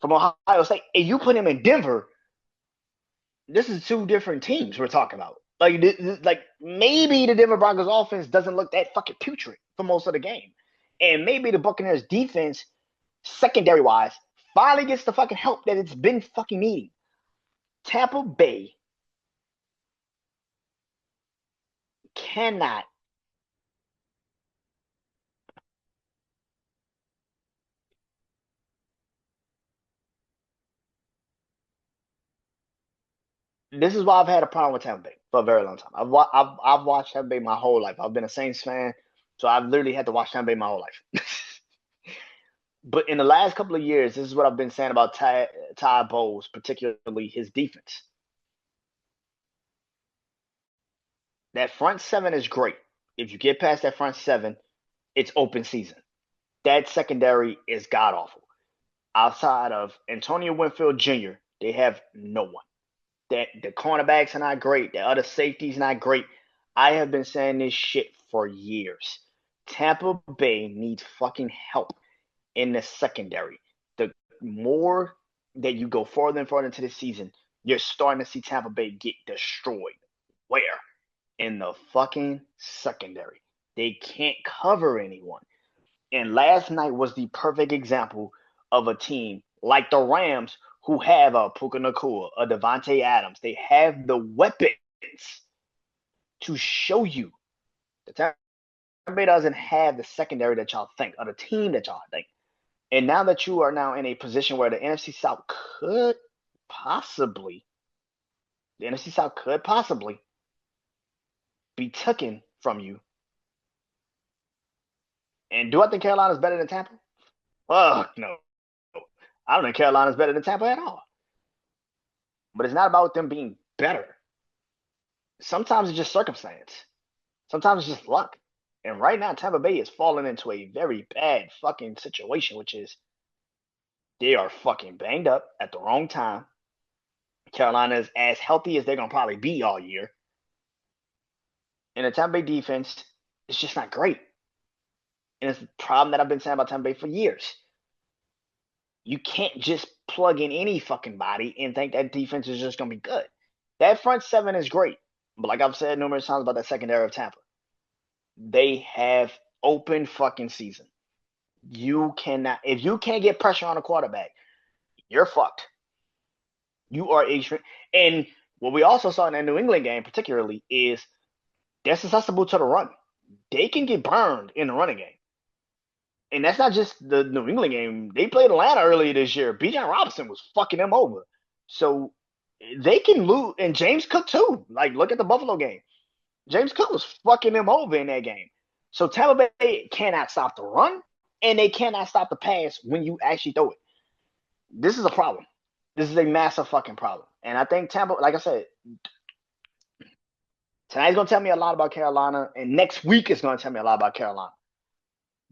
from Ohio State, and you put him in Denver. This is two different teams we're talking about. Like maybe the Denver Broncos offense doesn't look that fucking putrid for most of the game, and maybe the Buccaneers defense, secondary wise, finally gets the fucking help that it's been fucking needing. Tampa Bay cannot. This is why I've had a problem with Tampa Bay for a very long time. I've watched Tampa Bay my whole life. I've been a Saints fan, so I've literally had to watch Tampa Bay my whole life. But in the last couple of years, this is what I've been saying about Ty Bowles, particularly his defense. That front seven is great. If you get past that front seven, it's open season. That secondary is god awful. Outside of Antonio Winfield Jr., they have no one. That the cornerbacks are not great. The other safeties not great. I have been saying this shit for years. Tampa Bay needs fucking help in the secondary. The more that you go further and further into the season, you're starting to see Tampa Bay get destroyed. Where? In the fucking secondary. They can't cover anyone. And last night was the perfect example of a team like the Rams who have a Puka Nacua, a Devontae Adams. They have the weapons to show you. The Tampa Bay doesn't have the secondary that y'all think, or the team that y'all think. And now that you are now in a position where the NFC South could possibly, be taken from you. And do I think Carolina's better than Tampa? Oh, no. I don't think Carolina's better than Tampa at all. But it's not about them being better. Sometimes it's just circumstance. Sometimes it's just luck. And right now, Tampa Bay is falling into a very bad fucking situation, which is they are fucking banged up at the wrong time. Carolina is as healthy as they're going to probably be all year. And the Tampa Bay defense It's just not great. And it's a problem that I've been saying about Tampa Bay for years. You can't just plug in any fucking body and think that defense is just going to be good. That front seven is great. But like I've said numerous times about that secondary of Tampa, they have open fucking season. You cannot, if you can't get pressure on a quarterback, you're fucked. You are extreme. And what we also saw in that New England game, particularly, is they're susceptible to the run. They can get burned in the running game. And that's not just the New England game. They played Atlanta earlier this year. Bijan Robinson was fucking them over. So they can lose. And James Cook, too. Like, look at the Buffalo game. James Cook was fucking them over in that game. So Tampa Bay cannot stop the run, and they cannot stop the pass when you actually throw it. This is a problem. This is a massive fucking problem. And I think Tampa, like I said, tonight's going to tell me a lot about Carolina, and next week is going to tell me a lot about Carolina.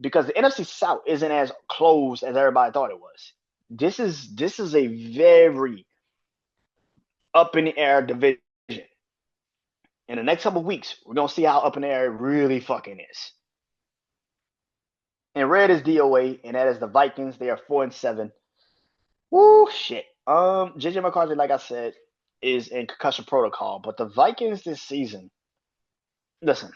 Because the NFC South isn't as close as everybody thought it was. This is a very up in the air division. In the next couple of weeks, we're gonna see how up in the air it really fucking is. And red is DOA, and that is the Vikings. They are 4-7. Woo, shit. JJ McCarthy, like I said, is in concussion protocol, but the Vikings this season. Listen,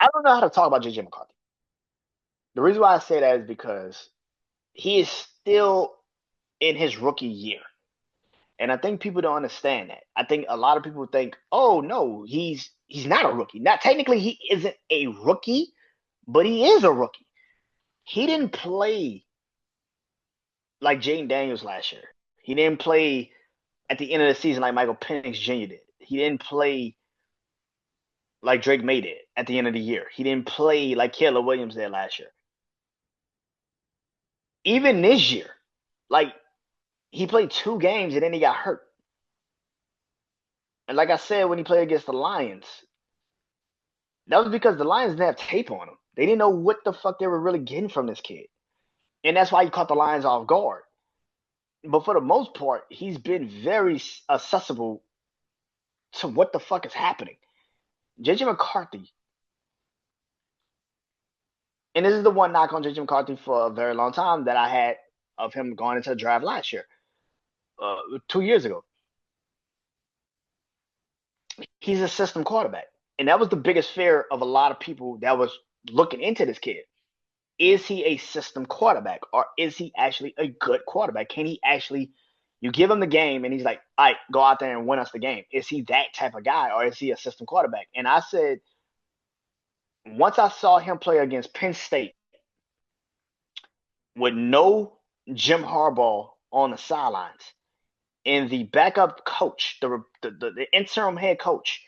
I don't know how to talk about JJ McCarthy. The reason why I say that is because he is still in his rookie year. And I think people don't understand that. I think a lot of people think, oh no, he's not a rookie. Not technically he isn't a rookie, but he is a rookie. He didn't play like Jaden Daniels last year. He didn't play at the end of the season like Michael Penix Jr. did. He didn't play like Drake May did at the end of the year. He didn't play like Caleb Williams did last year. Even this year, like he played 2 games and then he got hurt. And like I said, when he played against the Lions, that was because the Lions didn't have tape on him. They didn't know what the fuck they were really getting from this kid. And that's why he caught the Lions off guard. But for the most part, he's been very accessible to what the fuck is happening. JJ McCarthy, and this is the one knock on JJ McCarthy for a very long time that I had of him going into the draft last year, 2 years ago. He's a system quarterback. And that was the biggest fear of a lot of people that was looking into this kid. Is he a system quarterback or is he actually a good quarterback? Can he actually, you give him the game and he's like, all right, go out there and win us the game. Is he that type of guy or is he a system quarterback? And I said, once I saw him play against Penn State with no Jim Harbaugh on the sidelines and the backup coach, the interim head coach,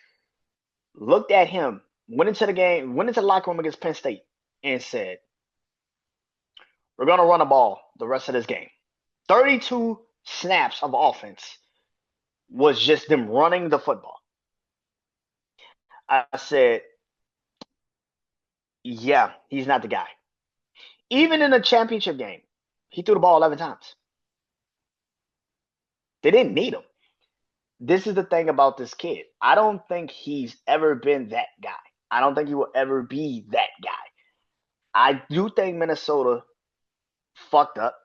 looked at him, went into the game, went into the locker room against Penn State and said, we're going to run a ball the rest of this game. 32 snaps of offense was just them running the football. I said, yeah, he's not the guy. Even in a championship game, he threw the ball 11 times. They didn't need him. This is the thing about this kid. I don't think he's ever been that guy. I don't think he will ever be that guy. I do think Minnesota fucked up.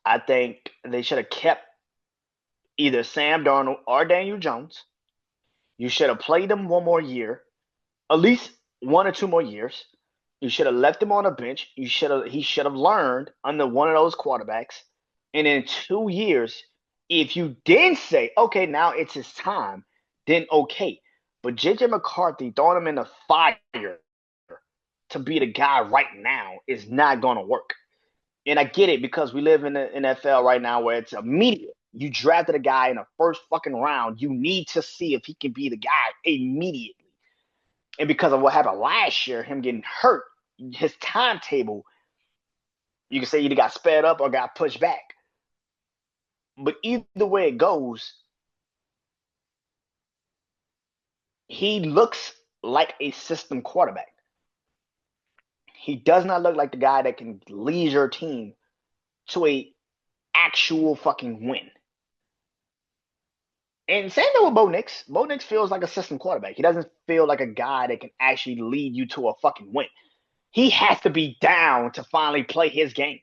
I think they should have kept either Sam Darnold or Daniel Jones. You should have played them one more year, at least 1 or 2 more years. You should have left him on a bench. He should have learned under one of those quarterbacks. And in 2 years, if you then say, okay, now it's his time, then okay. But JJ McCarthy throwing him in the fire to be the guy right now is not going to work. And I get it because we live in the NFL right now where it's immediate. You drafted a guy in the first fucking round. You need to see if he can be the guy immediately. And because of what happened last year, him getting hurt, his timetable, you can say either got sped up or got pushed back. But either way it goes, he looks like a system quarterback. He does not look like the guy that can lead your team to a actual fucking win. And same thing with Bo Nix. Bo Nix feels like a system quarterback. He doesn't feel like a guy that can actually lead you to a fucking win. He has to be down to finally play his game.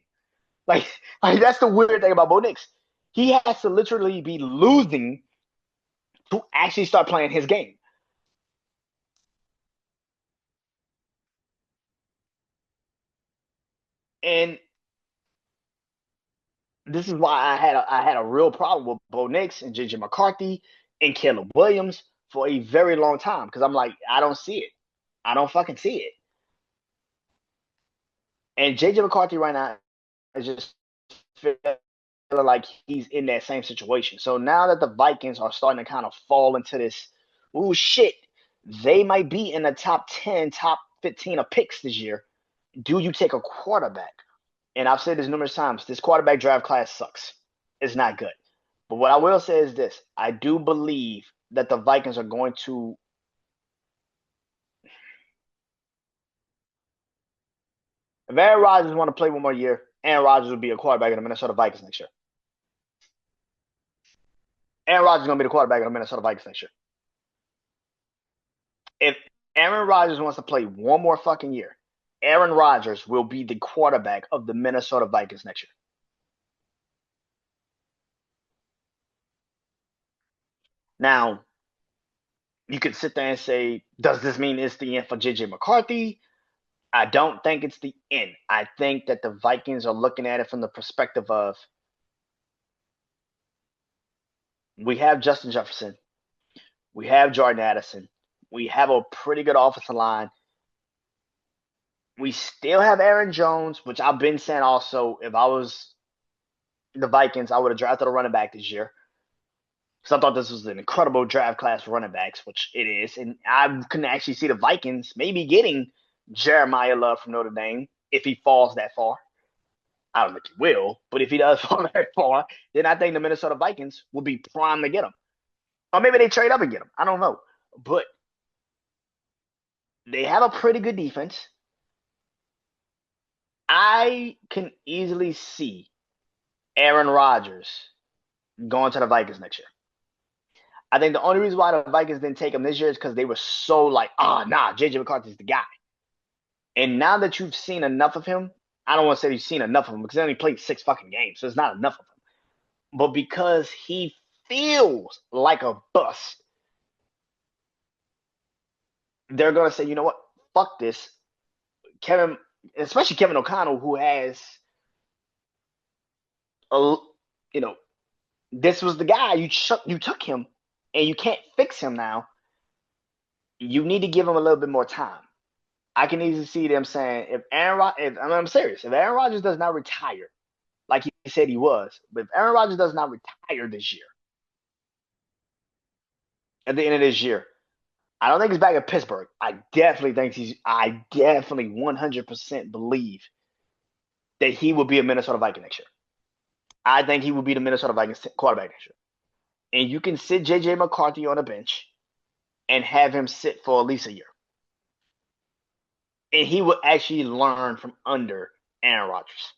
Like, like that's the weird thing about Bo Nix. He has to literally be losing to actually start playing his game. And this is why I had a real problem with Bo Nix and JJ McCarthy and Caleb Williams for a very long time because I'm like, I don't see it. I don't fucking see it. And JJ McCarthy right now is just feeling like he's in that same situation. So now that the Vikings are starting to kind of fall into this, oh shit, they might be in the top 10, top 15 of picks this year. Do you take a quarterback? And I've said this numerous times, this quarterback draft class sucks. It's not good. But what I will say is this: I do believe that the Vikings are going to. If Aaron Rodgers want to play one more year, Aaron Rodgers will be a quarterback in the Minnesota Vikings next year. Aaron Rodgers is going to be the quarterback of the Minnesota Vikings next year. If Aaron Rodgers wants to play one more fucking year, Aaron Rodgers will be the quarterback of the Minnesota Vikings next year. Now, you could sit there and say, does this mean it's the end for JJ McCarthy? I don't think it's the end. I think that the Vikings are looking at it from the perspective of we have Justin Jefferson, we have Jordan Addison, we have a pretty good offensive line. We still have Aaron Jones, which I've been saying also, if I was the Vikings, I would have drafted a running back this year. Because I thought this was an incredible draft class for running backs, which it is. And I can actually see the Vikings maybe getting Jeremiah Love from Notre Dame if he falls that far. I don't think he will, but if he does fall that far, then I think the Minnesota Vikings will be primed to get him. Or maybe they trade up and get him. I don't know. But they have a pretty good defense. I can easily see Aaron Rodgers going to the Vikings next year. I think the only reason why the Vikings didn't take him this year is because they were so like, JJ McCarthy's the guy. And now that you've seen enough of him, I don't want to say you've seen enough of him because he only played 6 fucking games, so it's not enough of him. But because he feels like a bust, they're gonna say, you know what? Fuck this. Kevin, especially Kevin O'Connell, who has a, you know, this was the guy you took him, and you can't fix him now. You need to give him a little bit more time. I can easily see them saying, I'm serious, if Aaron Rodgers does not retire, like he said he was, but if Aaron Rodgers does not retire this year, at the end of this year, I don't think he's back at Pittsburgh. I definitely 100% believe that he will be a Minnesota Viking next year. I think he will be the Minnesota Vikings quarterback next year. And you can sit JJ McCarthy on a bench and have him sit for at least a year. And he will actually learn from under Aaron Rodgers.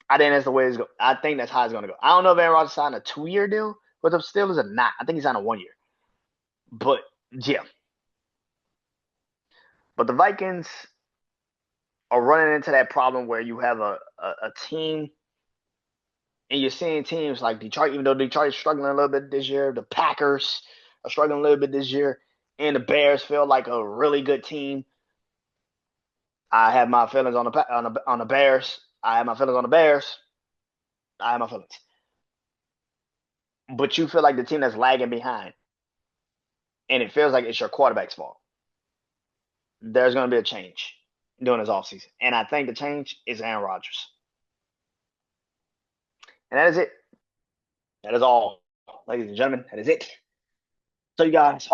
I think that's the way it's going. I think that's how it's going to go. I don't know if Aaron Rodgers signed a 2-year deal with the Steelers or not. I think he signed a 1 year. But yeah. But the Vikings are running into that problem where you have a team, and you're seeing teams like Detroit, even though Detroit is struggling a little bit this year, the Packers are struggling a little bit this year, and the Bears feel like a really good team. I have my feelings on the Bears. I have my feelings on the Bears. I have my feelings. But you feel like the team that's lagging behind, and it feels like it's your quarterback's fault. There's going to be a change during this offseason. And I think the change is Aaron Rodgers. And that is it. That is all, ladies and gentlemen. That is it. So you guys,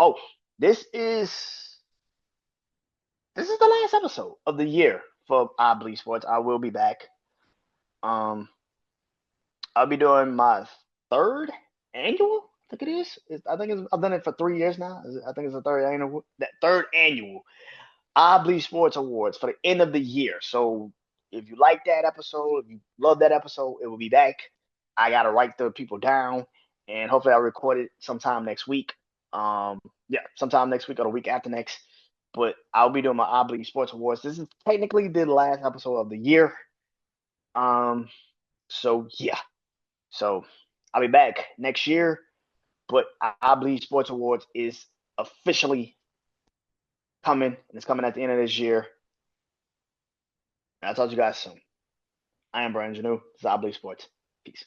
this is the last episode of the year for I Believe Sports. I will be back. I'll be doing my 3rd annual. I think it is. I've done it for 3 years now. I think it's the 3rd annual. That 3rd annual I Believe Sports Awards for the end of the year. So If you like that episode, if you love that episode, it will be back. I gotta write the people down, and hopefully I'll record it sometime next week. Yeah, sometime next week or the week after next. But I'll be doing my Oblique Sports Awards. This is technically the last episode of the year. Um, so yeah, so I'll be back next year. But Oblique Sports Awards is officially coming, and it's coming at the end of this year. And I'll talk to you guys soon. I am Brandon Janeau. This is Oblique Sports. Peace.